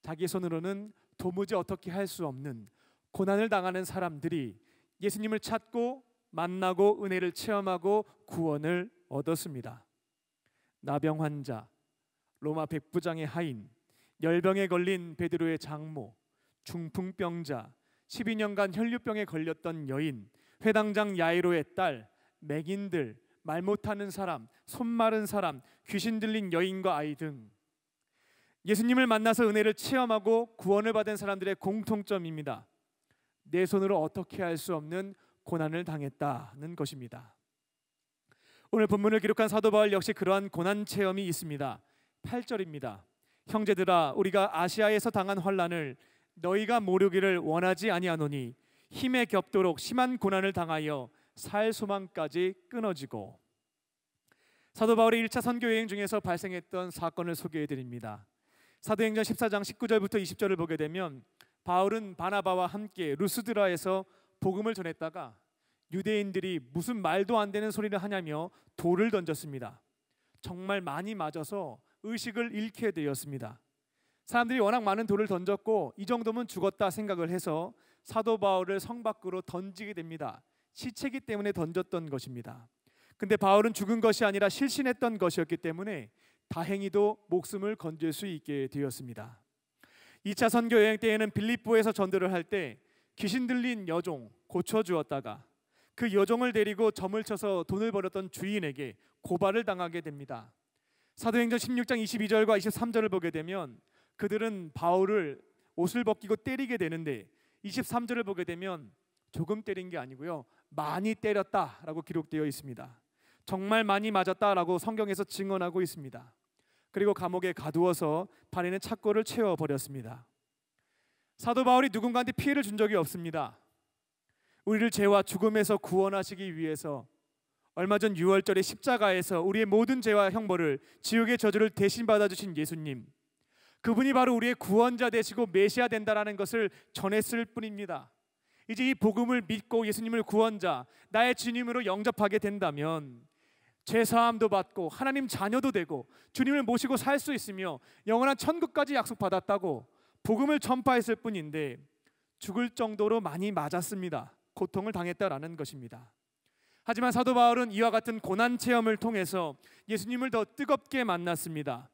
자기 손으로는 도무지 어떻게 할 수 없는 고난을 당하는 사람들이 예수님을 찾고 만나고 은혜를 체험하고 구원을 얻었습니다. 나병 환자, 로마 백부장의 하인, 열병에 걸린 베드로의 장모, 중풍병자, 12년간 혈류병에 걸렸던 여인, 회당장 야이로의 딸, 맹인들, 말 못하는 사람, 손 마른 사람, 귀신 들린 여인과 아이 등 예수님을 만나서 은혜를 체험하고 구원을 받은 사람들의 공통점입니다. 내 손으로 어떻게 할 수 없는 고난을 당했다는 것입니다. 오늘 본문을 기록한 사도 바울 역시 그러한 고난 체험이 있습니다. 8절입니다. 형제들아, 우리가 아시아에서 당한 환난을 너희가 모르기를 원하지 아니하노니 힘에 겹도록 심한 고난을 당하여 살 소망까지 끊어지고. 사도 바울의 1차 선교 여행 중에서 발생했던 사건을 소개해 드립니다. 사도행전 14장 19절부터 20절을 보게 되면 바울은 바나바와 함께 루스드라에서 복음을 전했다가 유대인들이 무슨 말도 안 되는 소리를 하냐며 돌을 던졌습니다. 정말 많이 맞아서 의식을 잃게 되었습니다. 사람들이 워낙 많은 돌을 던졌고 이 정도면 죽었다 생각을 해서 사도 바울을 성 밖으로 던지게 됩니다. 시체이기 때문에 던졌던 것입니다. 근데 바울은 죽은 것이 아니라 실신했던 것이었기 때문에 다행히도 목숨을 건질 수 있게 되었습니다. 2차 선교 여행 때에는 빌립보에서 전도를 할 때 귀신 들린 여종 고쳐주었다가 그 여종을 데리고 점을 쳐서 돈을 벌었던 주인에게 고발을 당하게 됩니다. 사도행전 16장 22절과 23절을 보게 되면 그들은 바울을 옷을 벗기고 때리게 되는데 23절을 보게 되면 조금 때린 게 아니고요, 많이 때렸다라고 기록되어 있습니다. 정말 많이 맞았다라고 성경에서 증언하고 있습니다. 그리고 감옥에 가두어서 발에는 착고를 채워버렸습니다. 사도 바울이 누군가한테 피해를 준 적이 없습니다. 우리를 죄와 죽음에서 구원하시기 위해서 얼마 전 6월절에 십자가에서 우리의 모든 죄와 형벌을, 지옥의 저주를 대신 받아주신 예수님, 그분이 바로 우리의 구원자 되시고 메시아 된다라는 것을 전했을 뿐입니다. 이제 이 복음을 믿고 예수님을 구원자, 나의 주님으로 영접하게 된다면 죄사함도 받고 하나님 자녀도 되고 주님을 모시고 살 수 있으며 영원한 천국까지 약속받았다고 복음을 전파했을 뿐인데 죽을 정도로 많이 맞았습니다. 고통을 당했다라는 것입니다. 하지만 사도 바울은 이와 같은 고난 체험을 통해서 예수님을 더 뜨겁게 만났습니다.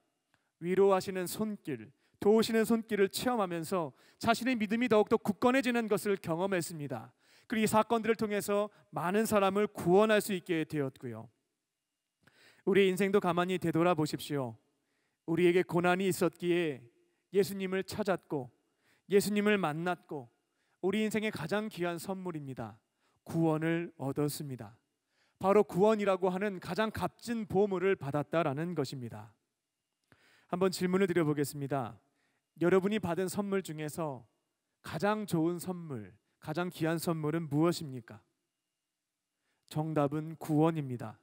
위로하시는 손길, 도우시는 손길을 체험하면서 자신의 믿음이 더욱더 굳건해지는 것을 경험했습니다. 그리고 이 사건들을 통해서 많은 사람을 구원할 수 있게 되었고요. 우리의 인생도 가만히 되돌아보십시오. 우리에게 고난이 있었기에 예수님을 찾았고 예수님을 만났고 우리 인생의 가장 귀한 선물입니다. 구원을 얻었습니다. 바로 구원이라고 하는 가장 값진 보물을 받았다라는 것입니다. 한번 질문을 드려보겠습니다. 여러분이 받은 선물 중에서 가장 좋은 선물, 가장 귀한 선물은 무엇입니까? 정답은 구원입니다.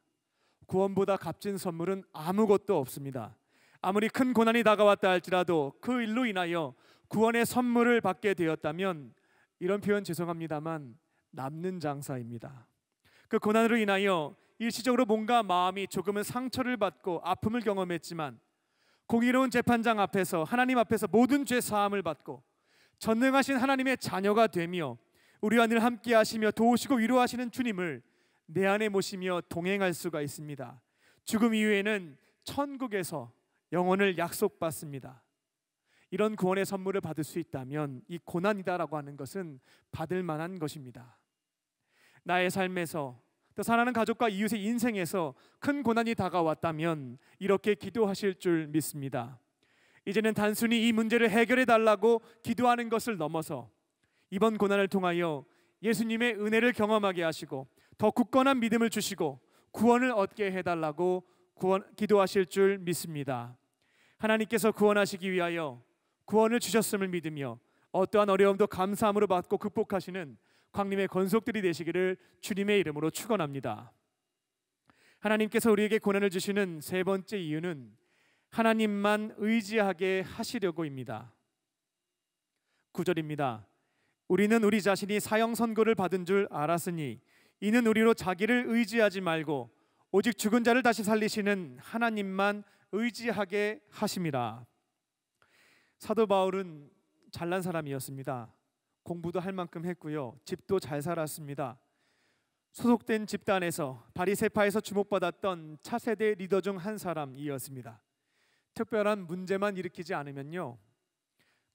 구원보다 값진 선물은 아무것도 없습니다. 아무리 큰 고난이 다가왔다 할지라도 그 일로 인하여 구원의 선물을 받게 되었다면, 이런 표현 죄송합니다만 남는 장사입니다. 그 고난으로 인하여 일시적으로 뭔가 마음이 조금은 상처를 받고 아픔을 경험했지만 공의로운 재판장 앞에서, 하나님 앞에서 모든 죄 사함을 받고 전능하신 하나님의 자녀가 되며 우리와 늘 함께 하시며 도우시고 위로하시는 주님을 내 안에 모시며 동행할 수가 있습니다. 죽음 이후에는 천국에서 영혼을 약속받습니다. 이런 구원의 선물을 받을 수 있다면 이 고난이다라고 하는 것은 받을 만한 것입니다. 나의 삶에서, 또 사랑하는 가족과 이웃의 인생에서 큰 고난이 다가왔다면 이렇게 기도하실 줄 믿습니다. 이제는 단순히 이 문제를 해결해 달라고 기도하는 것을 넘어서 이번 고난을 통하여 예수님의 은혜를 경험하게 하시고 더 굳건한 믿음을 주시고 구원을 얻게 해달라고 기도하실 줄 믿습니다. 하나님께서 구원하시기 위하여 구원을 주셨음을 믿으며 어떠한 어려움도 감사함으로 받고 극복하시는 광림의 권속들이 되시기를 주님의 이름으로 축원합니다. 하나님께서 우리에게 고난을 주시는 세 번째 이유는 하나님만 의지하게 하시려고입니다. 9절입니다. 우리는 우리 자신이 사형 선고를 받은 줄 알았으니 이는 우리로 자기를 의지하지 말고 오직 죽은 자를 다시 살리시는 하나님만 의지하게 하심이라. 사도 바울은 잘난 사람이었습니다. 공부도 할 만큼 했고요, 집도 잘 살았습니다. 소속된 집단에서 바리새파에서 주목받았던 차세대 리더 중 한 사람이었습니다. 특별한 문제만 일으키지 않으면요,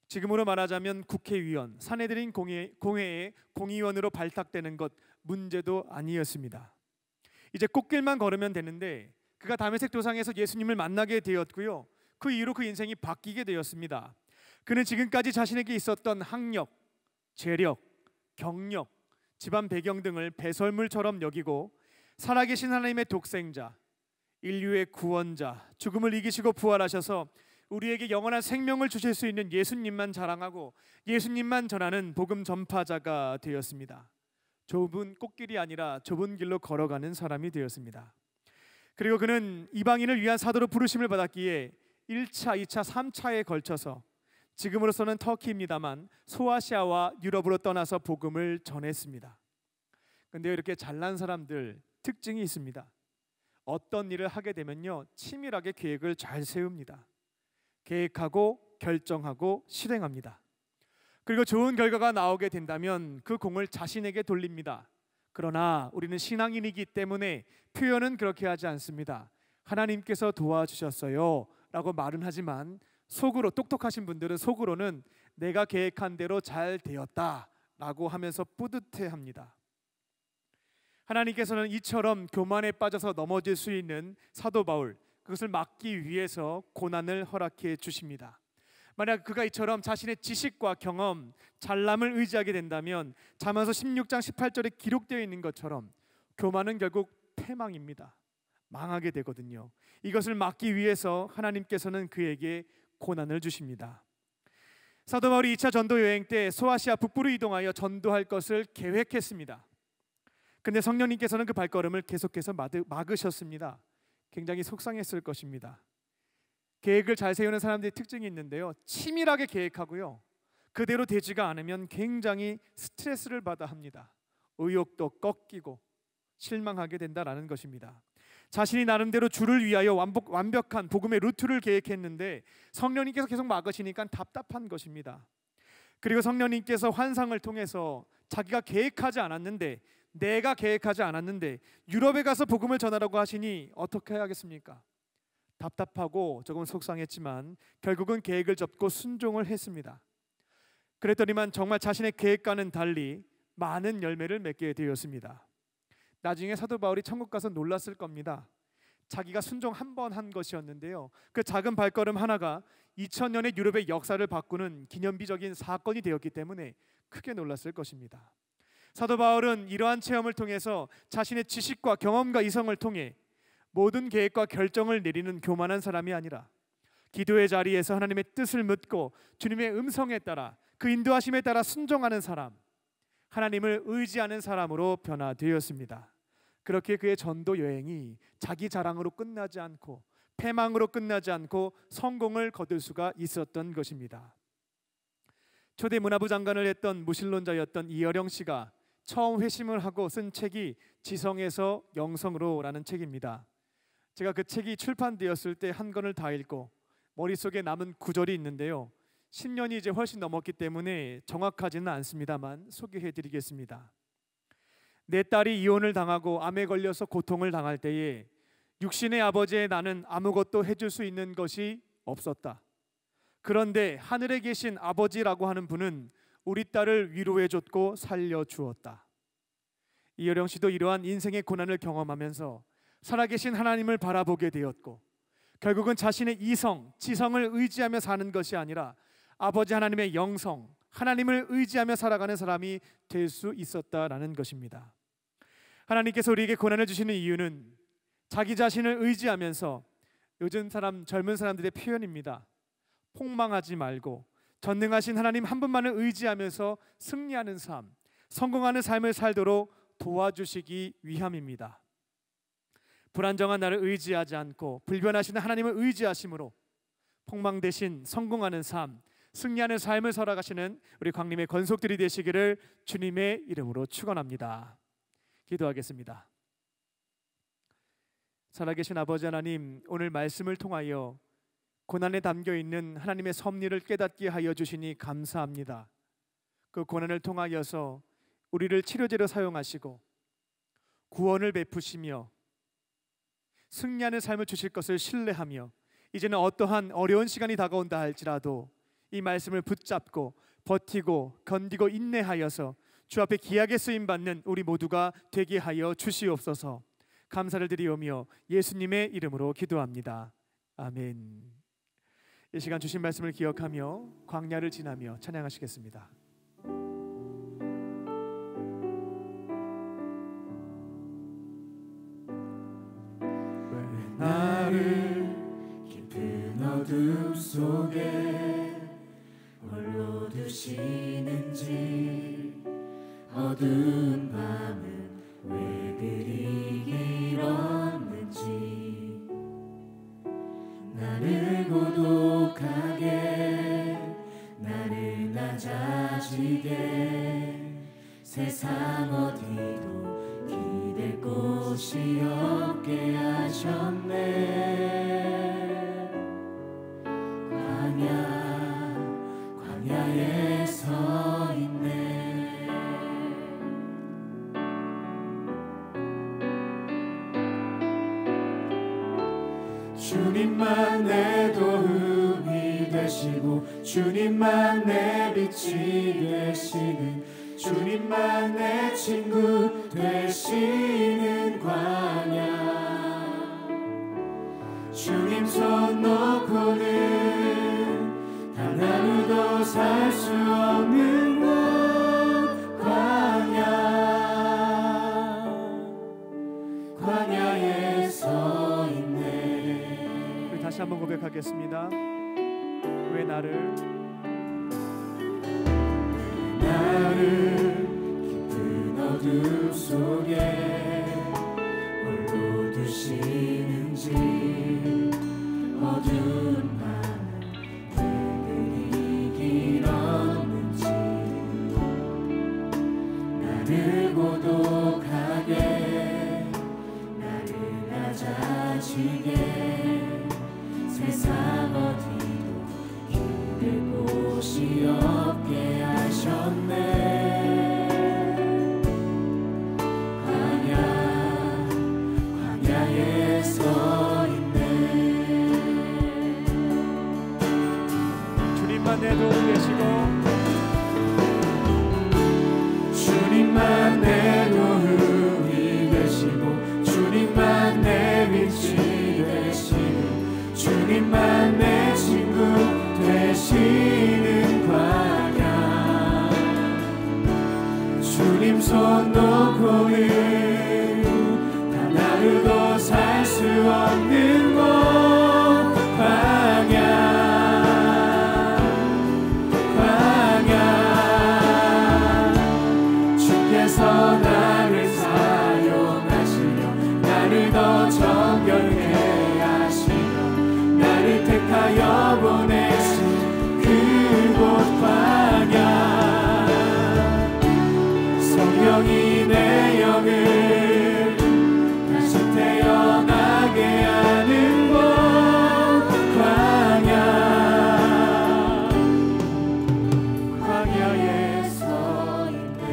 지금으로 말하자면 국회의원, 사내들인 공회의 공의원으로 발탁되는 것 문제도 아니었습니다. 이제 꽃길만 걸으면 되는데 그가 다메섹 도상에서 예수님을 만나게 되었고요, 그 이후로 그 인생이 바뀌게 되었습니다. 그는 지금까지 자신에게 있었던 학력, 재력, 경력, 집안 배경 등을 배설물처럼 여기고 살아계신 하나님의 독생자, 인류의 구원자, 죽음을 이기시고 부활하셔서 우리에게 영원한 생명을 주실 수 있는 예수님만 자랑하고 예수님만 전하는 복음 전파자가 되었습니다. 좁은 꽃길이 아니라 좁은 길로 걸어가는 사람이 되었습니다. 그리고 그는 이방인을 위한 사도로 부르심을 받았기에 1차, 2차, 3차에 걸쳐서 지금으로서는 터키입니다만 소아시아와 유럽으로 떠나서 복음을 전했습니다. 그런데 이렇게 잘난 사람들 특징이 있습니다. 어떤 일을 하게 되면요, 치밀하게 계획을 잘 세웁니다. 계획하고 결정하고 실행합니다. 그리고 좋은 결과가 나오게 된다면 그 공을 자신에게 돌립니다. 그러나 우리는 신앙인이기 때문에 표현은 그렇게 하지 않습니다. 하나님께서 도와주셨어요 라고 말은 하지만 속으로, 똑똑하신 분들은 속으로는 내가 계획한 대로 잘 되었다 라고 하면서 뿌듯해합니다. 하나님께서는 이처럼 교만에 빠져서 넘어질 수 있는 사도 바울, 그것을 막기 위해서 고난을 허락해 주십니다. 만약 그가 이처럼 자신의 지식과 경험, 잘남을 의지하게 된다면 잠언서 16장 18절에 기록되어 있는 것처럼 교만은 결국 패망입니다. 망하게 되거든요. 이것을 막기 위해서 하나님께서는 그에게 고난을 주십니다. 사도 바울이 2차 전도 여행 때 소아시아 북부로 이동하여 전도할 것을 계획했습니다. 근데 성령님께서는 그 발걸음을 계속해서 막으셨습니다. 굉장히 속상했을 것입니다. 계획을 잘 세우는 사람들의 특징이 있는데요, 치밀하게 계획하고요, 그대로 되지가 않으면 굉장히 스트레스를 받아 합니다. 의욕도 꺾이고 실망하게 된다라는 것입니다. 자신이 나름대로 주를 위하여 완벽한 복음의 루트를 계획했는데 성령님께서 계속 막으시니까 답답한 것입니다. 그리고 성령님께서 환상을 통해서 자기가 계획하지 않았는데, 내가 계획하지 않았는데 유럽에 가서 복음을 전하라고 하시니 어떻게 해야겠습니까? 답답하고 조금 속상했지만 결국은 계획을 접고 순종을 했습니다. 그랬더니만 정말 자신의 계획과는 달리 많은 열매를 맺게 되었습니다. 나중에 사도 바울이 천국 가서 놀랐을 겁니다. 자기가 순종 한 번 한 것이었는데요, 그 작은 발걸음 하나가 2000년의 유럽의 역사를 바꾸는 기념비적인 사건이 되었기 때문에 크게 놀랐을 것입니다. 사도 바울은 이러한 체험을 통해서 자신의 지식과 경험과 이성을 통해 모든 계획과 결정을 내리는 교만한 사람이 아니라 기도의 자리에서 하나님의 뜻을 묻고 주님의 음성에 따라 그 인도하심에 따라 순종하는 사람, 하나님을 의지하는 사람으로 변화되었습니다. 그렇게 그의 전도 여행이 자기 자랑으로 끝나지 않고 패망으로 끝나지 않고 성공을 거둘 수가 있었던 것입니다. 초대 문화부 장관을 했던 무신론자였던 이어령 씨가 처음 회심을 하고 쓴 책이 지성에서 영성으로라는 책입니다. 제가 그 책이 출판되었을 때 한 권을 다 읽고 머릿속에 남은 구절이 있는데요, 10년이 이제 훨씬 넘었기 때문에 정확하지는 않습니다만 소개해드리겠습니다. 내 딸이 이혼을 당하고 암에 걸려서 고통을 당할 때에 육신의 아버지의 나는 아무것도 해줄 수 있는 것이 없었다. 그런데 하늘에 계신 아버지라고 하는 분은 우리 딸을 위로해줬고 살려주었다. 이여령 씨도 이러한 인생의 고난을 경험하면서 살아계신 하나님을 바라보게 되었고 결국은 자신의 이성, 지성을 의지하며 사는 것이 아니라 아버지 하나님의 영성, 하나님을 의지하며 살아가는 사람이 될 수 있었다라는 것입니다. 하나님께서 우리에게 고난을 주시는 이유는 자기 자신을 의지하면서, 요즘 젊은 사람들의 표현입니다, 폭망하지 말고 전능하신 하나님 한 분만을 의지하면서 승리하는 삶, 성공하는 삶을 살도록 도와주시기 위함입니다. 불안정한 나를 의지하지 않고 불변하시는 하나님을 의지하심으로 폭망 대신 성공하는 삶, 승리하는 삶을 살아가시는 우리 광림의 권속들이 되시기를 주님의 이름으로 축원합니다. 기도하겠습니다. 살아계신 아버지 하나님, 오늘 말씀을 통하여 고난에 담겨있는 하나님의 섭리를 깨닫게 하여 주시니 감사합니다. 그 고난을 통하여서 우리를 치료제로 사용하시고 구원을 베푸시며 승리하는 삶을 주실 것을 신뢰하며 이제는 어떠한 어려운 시간이 다가온다 할지라도 이 말씀을 붙잡고 버티고 견디고 인내하여서 주 앞에 귀하게 쓰임받는 우리 모두가 되게 하여 주시옵소서. 감사를 드리오며 예수님의 이름으로 기도합니다. 아멘. 이 시간 주신 말씀을 기억하며 광야를 지나며 찬양하시겠습니다. 왜 나를 깊은 어둠 속에 홀로 두시는지, 어두운 밤은 왜 그리 길었는지, 나를 고독하게 나를 낮아지게 세상 어디도 기댈 곳이 없게 하셨네. 광야에 서 있네. 주님만 내 도움이 되시고 주님만 내 빛이 되시는, 주님만 내 친구 되시는 광야. 주님 손 놓고는 단 하루도 살 수 없는 곳 광야에 서 있네. 우리 다시 한번 고백하겠습니다. 왜 나를 깊은 어둠 속에 홀로 두시는지, 어두운 밤은 왜 그리 길었는지, 나를 고독하게 나를 낮아지게 세상 어디도 기댈 곳이 없게 하셨네. 광야에 서 있네. 주님만 내 도움 되시고 주님만 내 도움이 되시고 주님만 내 빛이 되시고 주님만 내 친구 되시는 광야. 주님 손 놓고는 단 하루도 살 수 없는 곳 광야. 주께서 나를 사용하시며 나를 더 정결케 하시며 나를 택하여 보내신 그곳 광야. 성령이 내 영을 다시 태어나게 하는 곳 광야에 서 있네.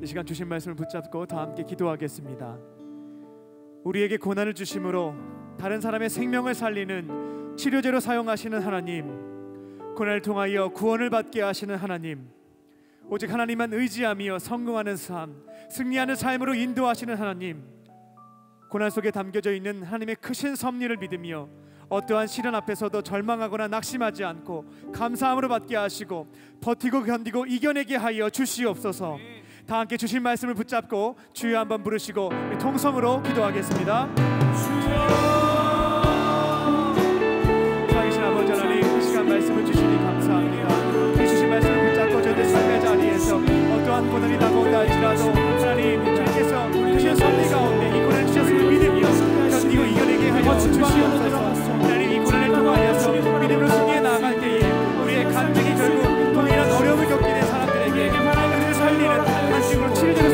이 시간 주신 말씀을 붙잡고 다 함께 기도하겠습니다. 우리에게 고난을 주심으로 다른 사람의 생명을 살리는 치료제로 사용하시는 하나님, 고난을 통하여 구원을 받게 하시는 하나님, 오직 하나님만 의지하며 성공하는 삶, 승리하는 삶으로 인도하시는 하나님, 고난 속에 담겨져 있는 하나님의 크신 섭리를 믿으며 어떠한 시련 앞에서도 절망하거나 낙심하지 않고 감사함으로 받게 하시고 버티고 견디고 이겨내게 하여 주시옵소서. 다 함께 주신 말씀을 붙잡고 주여 한번 부르시고 통성으로 기도하겠습니다. 살아계신 아버지 하나님, 이 시간 말씀을 주시니 감사합니다. 이 주신 말씀을 붙잡고 저희들 삶의 자리에서 어떠한 고난이 다가온다 할지라도 하나님, 주님께서 주신 섭리 가운데 이 고난을 주셨음을 믿으며 견디고 이겨내게 하여 주시옵소서. 하나님, 이 고난을 통하여서 믿음으로 승리해 나아갈 때에 우리의 간증이 결국 또 이런 어려움을 겪게 된 사람들에게 하나님을 살리는 한식으로 치료되는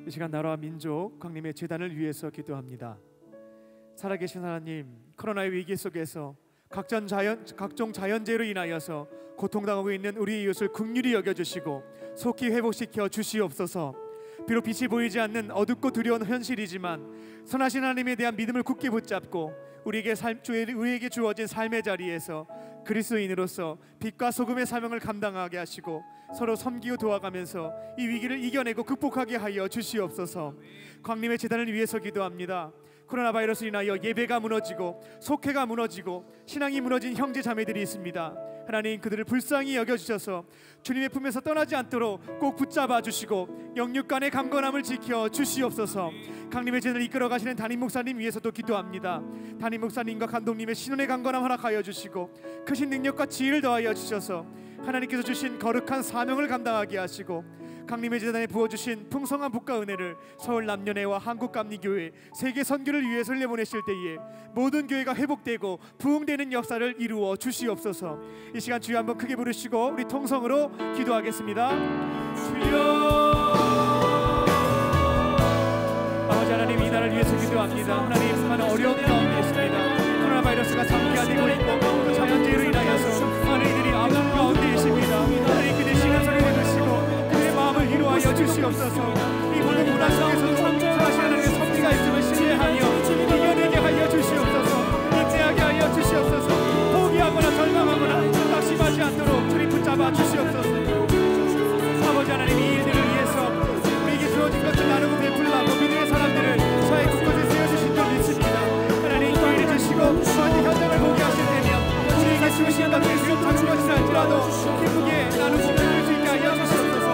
이 시간 나라와 민족 광림의 재단을 위해서 기도합니다. 살아계신 하나님, 코로나의 위기 속에서 각종 자연재해로 인하여서 고통당하고 있는 우리 이웃을 긍휼히 여겨주시고 속히 회복시켜 주시옵소서. 비록 빛이 보이지 않는 어둡고 두려운 현실이지만 선하신 하나님에 대한 믿음을 굳게 붙잡고 우리에게 주어진 삶의 자리에서 그리스도인으로서 빛과 소금의 사명을 감당하게 하시고 서로 섬기고 도와가면서 이 위기를 이겨내고 극복하게 하여 주시옵소서. 광림의 재단을 위해서 기도합니다. 코로나 바이러스로 인하여 예배가 무너지고 속회가 무너지고 신앙이 무너진 형제 자매들이 있습니다. 하나님, 그들을 불쌍히 여겨주셔서 주님의 품에서 떠나지 않도록 꼭 붙잡아 주시고 영육간의 강건함을 지켜 주시옵소서. 강림의 재단을 이끌어 가시는 담임 목사님 위해서도 기도합니다. 담임 목사님과 감독님의 신원의 강건함 허락하여 주시고 크신 능력과 지혜를 더하여 주셔서 하나님께서 주신 거룩한 사명을 감당하게 하시고 강림의 재단에 부어주신 풍성한 복과 은혜를 서울 남녀회와 한국감리교회 세계 선교를 위해서 흘려보내실 때에 모든 교회가 회복되고 부흥되는 역사를 이루어 주시옵소서. 이 시간 주여 한번 크게 부르시고 우리 통성으로 기도하겠습니다. 주여. 아버지 하나님, 이 나라를 위해서 기도합니다. 하나님, 많은 어려운 가운데 있습니다. 코로나 바이러스가 장기화 되고 있고 또 자연재해로 인하여서 많은 이들이 아픈 가운데 있습니다. 하나님, 그들 신앙 소리를 듣시고 마음을 위로하여 주시옵소서. 이 모든 문화 속에서도 선하신 하나님의 섭리가 있음을 신뢰하며 이겨내게 하여 주시옵소서. 인내하게 하여 주시옵소서. 포기하거나 절망하거나 낙심하지 않도록 주님 붙잡아 주시옵소서. 아버지 하나님, 이 일들을 위해서 우리에게 주어진 것을 나누고 베풀라고 그들의 사람들을 사회 곳곳에 세워주신 줄 믿습니다. 하나님, 교회를 주시고 저한테 현장을 보게 하실 때면 우리에게 주신 것들이 비록 작은 것이라 할지라도 기쁘게 나누고 베풀 수 있게 하여 주시옵소서.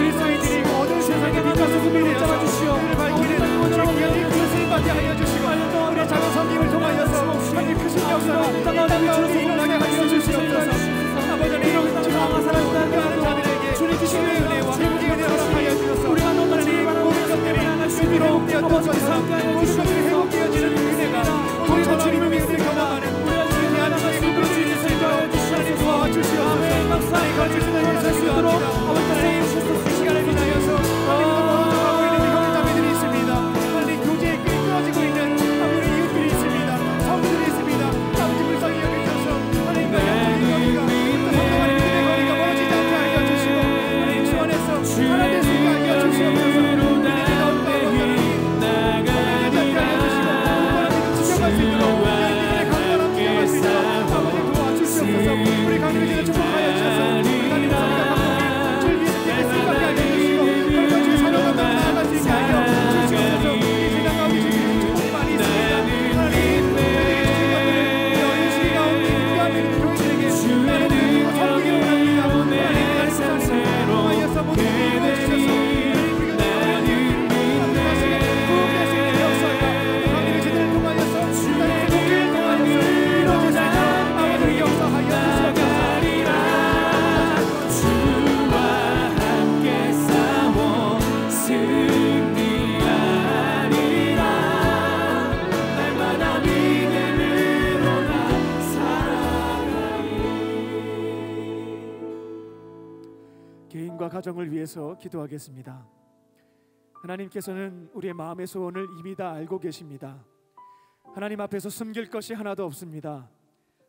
그리스도인들이 모든 세상에 빛과 소금이 되어서 그를 밝히는 주의 귀한 그릇을 받게 하여 주시고 우리의 작은 섬김을 통하여서 하나님의 크신 역사가 이 땅 가운데 일어나게 하여 주시옵소서. 아버지 하나님, 주님과 사랑하는 자들에게 주님의 은혜와 회복의 은혜를 허락하여 주셔서 하나님, 모든 것들이 회복되었던 것처럼 모든 것들이 회복되어지는 은혜가 우리가 주님의 믿음을 경험하는 우리 대한민국의 믿음을 주님께서 하나님 도와 주시옵소서. 하나님, 거짓을 위해서 기도합니다. 이 시간을 지나여서 하고 있는 형제 자매들이 있습니다. 하나님, 교제에 끊어지고 있는 우리 이웃들이 있습니다. 성도들이 있습니다. 아버지 불쌍히 여기셔서 하나님과 영혼의 거리가 멀어지지 않게 하여 주시고 하나님 주 안에서 하나님의 수가 하여 주시옵소서. 이제 더욱더 나아가게 하여 주시고 하나님 지켜갈 수 있도록 하나님의 강건함 지켜갈 수 있도록 아버지 도와주시옵소서. 우리 강림의 재단 축복하여 주셔서 하나님 가정을 위해서 기도하겠습니다. 하나님께서는 우리의 마음의 소원을 이미 다 알고 계십니다. 하나님 앞에서 숨길 것이 하나도 없습니다.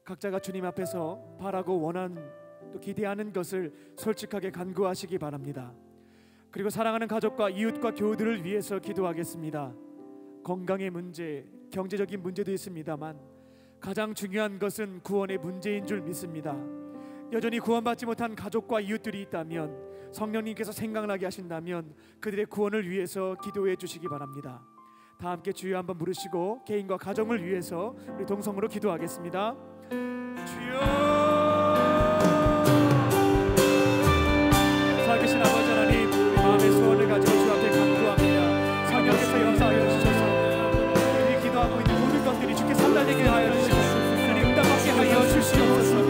각자가 주님 앞에서 바라고 원하는 또 기대하는 것을 솔직하게 간구하시기 바랍니다. 그리고 사랑하는 가족과 이웃과 교우들을 위해서 기도하겠습니다. 건강의 문제, 경제적인 문제도 있습니다만 가장 중요한 것은 구원의 문제인 줄 믿습니다. 여전히 구원받지 못한 가족과 이웃들이 있다면 성령님께서 생각나게 하신다면 그들의 구원을 위해서 기도해 주시기 바랍니다. 다 함께 주여 한번 부르시고 개인과 가정을 위해서 우리 동성으로 기도하겠습니다. 주여. 살아계신 아버지 하나님, 마음의 소원을 가지고 주 앞에 간구합니다. 성령께서 역사하여 주셔서 우리 기도하고 있는 모든 것들이 주께 살라되게 하여 주시고 하나님 응답받게 하여 주시옵소서.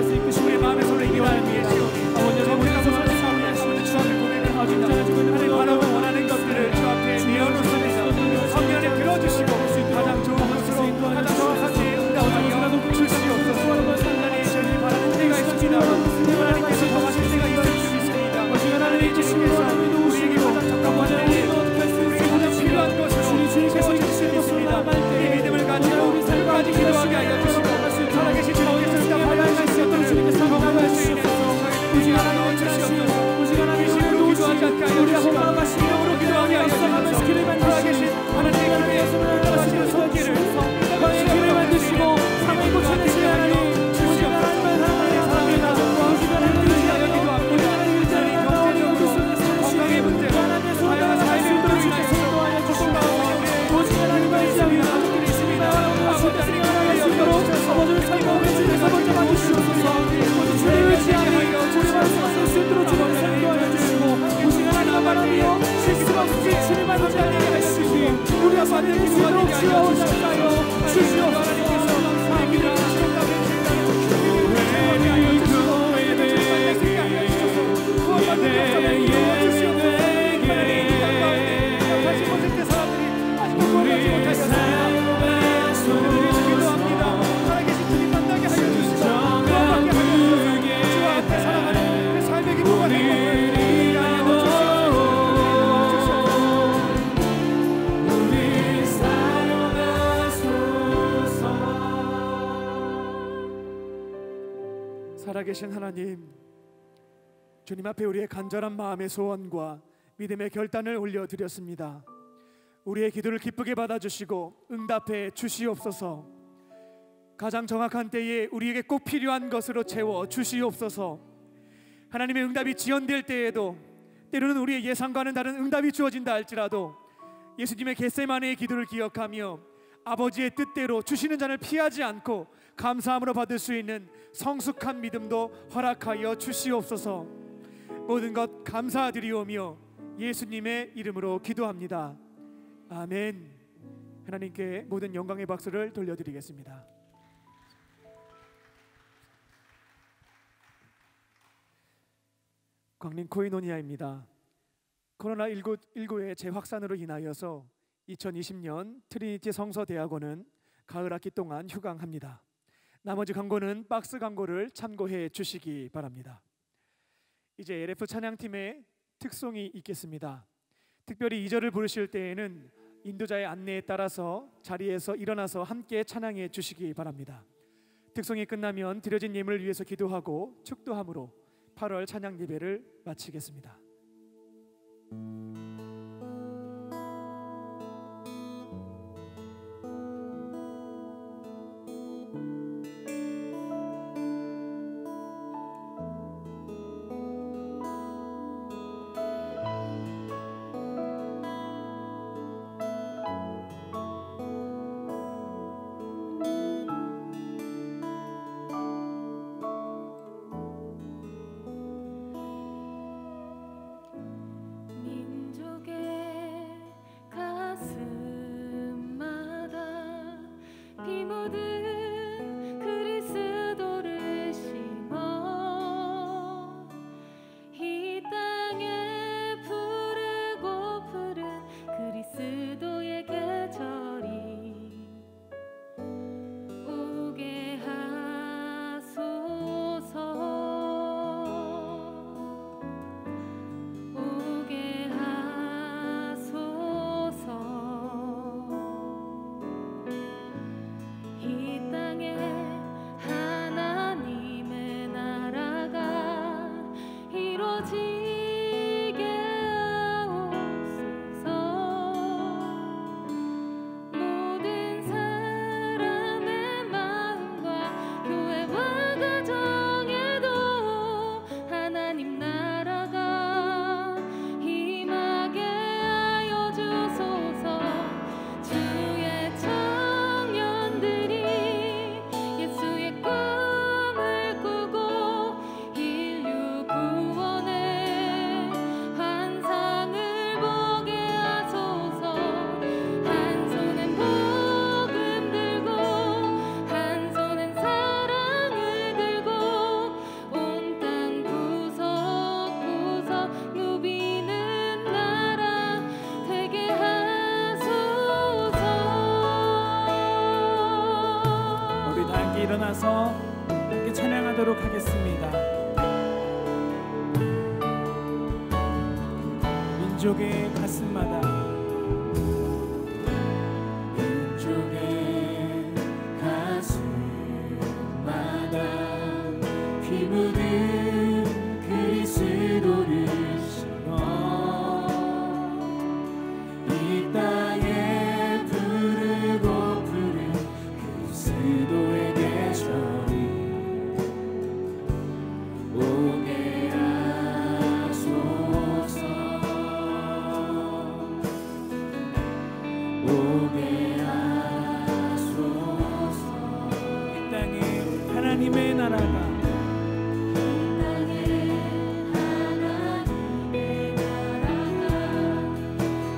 우리 마음의 소원을 이기하는 위해서 아버지 우리가 소원을 삼으며 주 앞에 고백을 합니다. 하나님 바라고 원하는 것들을 주 앞에 내어놓습니다. 성령님 들어주시고 가장 좋은 것으로 가장 정확하게 응답하여 주시옵소서. 하나님 저희 바라는 때가 있습니다. 하나님께서 더하실 때가 있을 수 있습니다. 하나님 주님께서 우리에게 가장 적합한 때에 받는 기도가 되게 하여 주시옵소서. 주시옵소서. 우리 기도를 응답해 주시옵소서. 교회를 하여 주시옵소서. 만나게 하여 주시옵소서. 구원받는 역사를 이루어 주시옵소서. 다시 못했던 사람들이 아직 구원받지 못하였습니다. 오늘 기도합니다. 살아계신 주님 만나게 하여 주시옵소서. 구원받게 하여 주시옵소서. 주와 함께 살아가는 그 삶의 기도가 되고 살아계신 하나님, 주님 앞에 우리의 간절한 마음의 소원과 믿음의 결단을 올려드렸습니다. 우리의 기도를 기쁘게 받아주시고 응답해 주시옵소서. 가장 정확한 때에 우리에게 꼭 필요한 것으로 채워 주시옵소서. 하나님의 응답이 지연될 때에도 때로는 우리의 예상과는 다른 응답이 주어진다 할지라도 예수님의 겟세마네의 기도를 기억하며 아버지의 뜻대로 주시는 잔을 피하지 않고 감사함으로 받을 수 있는 성숙한 믿음도 허락하여 주시옵소서. 모든 것 감사드리오며 예수님의 이름으로 기도합니다. 아멘. 하나님께 모든 영광의 박수를 돌려드리겠습니다. 광림 코이노니아입니다. 코로나19의 재확산으로 인하여서 2020년 트리니티 성서대학원은 가을 학기 동안 휴강합니다. 나머지 광고는 박스 광고를 참고해 주시기 바랍니다. 이제 LF 찬양팀의 특송이 있겠습니다. 특별히 2절을 부르실 때에는 인도자의 안내에 따라서 자리에서 일어나서 함께 찬양해 주시기 바랍니다. 특송이 끝나면 드려진 예물을 위해서 기도하고 축도함으로 8월 찬양 예배를 마치겠습니다. 일어나서 함께 찬양하도록 하겠습니다. 민족의 가슴마다 민족의 가슴마다 피 묻은 그리스도를 심어 이 땅에 부르고 부른 그리스도의 오게 하소서 오게 하소서 이 땅에 하나님의 나라가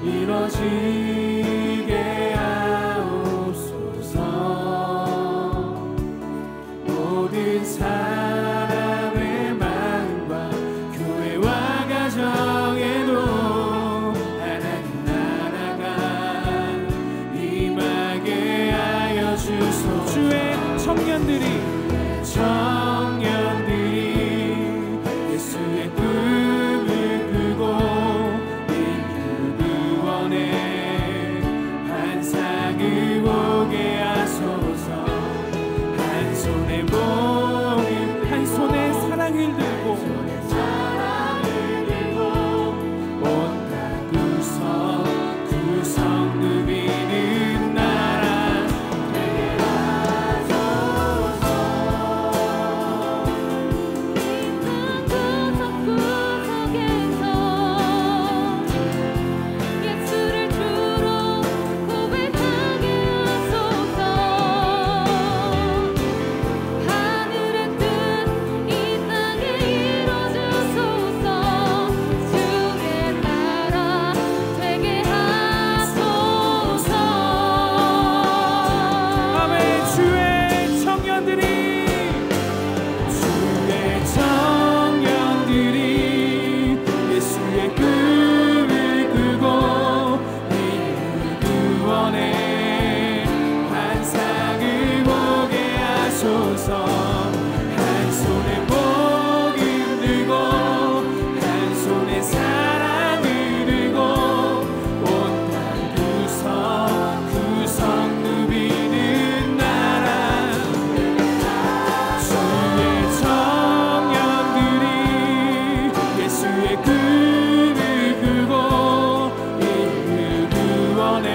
이루어지게 성에도 하나님 나라가 임하게 하여 주소서. 주의 청년들이 예수의 꿈을 꾸고 인류 구원의 환상을 보게 하소서. 한 손에 복음, 한 손에 사랑을 들고 온 땅 구석 누비는 나라 되게 하소서. 예수를 주로 고백하게 하소서. 하늘의 뜻 이 땅에 이루어주소서. 주의 나라 되게 하소서. 아멘. 주의 청년들이 예수의 꿈을 꾸고 인류 구원의 환상을 보게 하소서. 한 손에 복음 들고 한 손에 사랑을 들고 온 땅 구석 누비는 나라 주의 청년들이 예수의 꿈을 꾸고 인류 구원의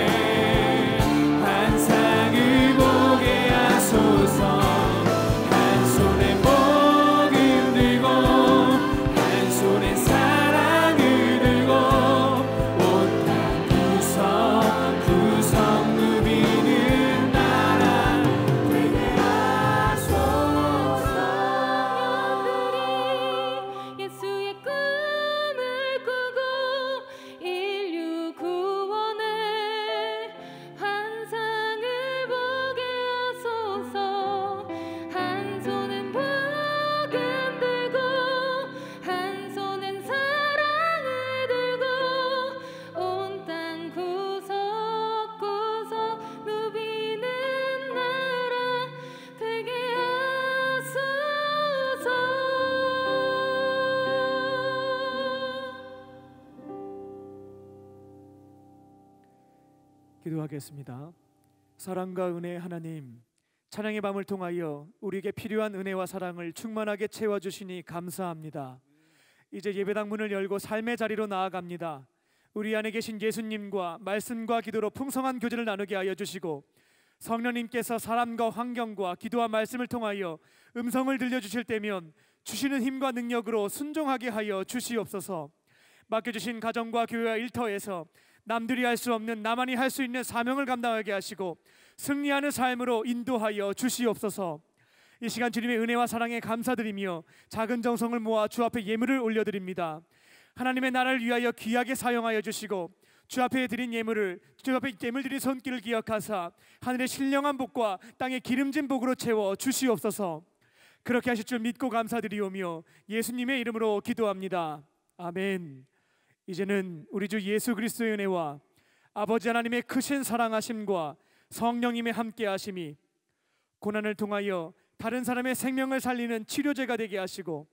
환상을 보게 하소서. 한 손에 복음 들고 한 손에 사랑을 들고 온 땅 구석 누비는 나라 되게 하소서. 예수의 꿈을 꾸고 인류 구원의 환상을 보게 하소서. 한 손은 복음 들고 한 손은 사랑을 들고 온 땅 구석 누비는 나라 되게 기도하겠습니다. 사랑과 은혜의 하나님, 찬양의 밤을 통하여 우리에게 필요한 은혜와 사랑을 충만하게 채워주시니 감사합니다. 이제 예배당 문을 열고 삶의 자리로 나아갑니다. 우리 안에 계신 예수님과 말씀과 기도로 풍성한 교제를 나누게 하여 주시고, 성령님께서 사람과 환경과 기도와 말씀을 통하여 음성을 들려주실 때면 주시는 힘과 능력으로 순종하게 하여 주시옵소서. 맡겨주신 가정과 교회와 일터에서 남들이 할 수 없는 나만이 할 수 있는 사명을 감당하게 하시고 승리하는 삶으로 인도하여 주시옵소서. 이 시간 주님의 은혜와 사랑에 감사드리며 작은 정성을 모아 주 앞에 예물을 올려드립니다. 하나님의 나라를 위하여 귀하게 사용하여 주시고 주 앞에 드린 예물을, 주 앞에 예물 드린 손길을 기억하사 하늘의 신령한 복과 땅의 기름진 복으로 채워 주시옵소서. 그렇게 하실 줄 믿고 감사드리오며 예수님의 이름으로 기도합니다. 아멘. 이제는 우리 주 예수 그리스도의 은혜와 아버지 하나님의 크신 사랑하심과 성령님의 함께하심이 고난을 통하여 다른 사람의 생명을 살리는 치료제가 되게 하시고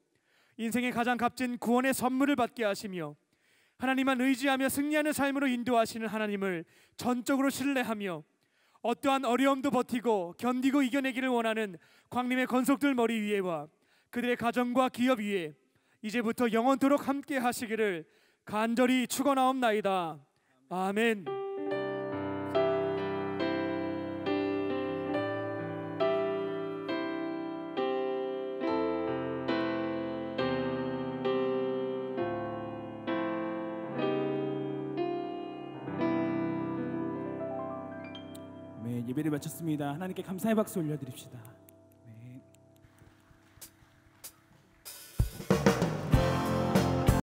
인생의 가장 값진 구원의 선물을 받게 하시며 하나님만 의지하며 승리하는 삶으로 인도하시는 하나님을 전적으로 신뢰하며 어떠한 어려움도 버티고 견디고 이겨내기를 원하는 광림의 건속들 머리 위에와 그들의 가정과 기업 위에 이제부터 영원토록 함께 하시기를 간절히 축원하옵나이다. 아멘. 예배를 마쳤습니다. 하나님께 감사의 박수 올려드립시다.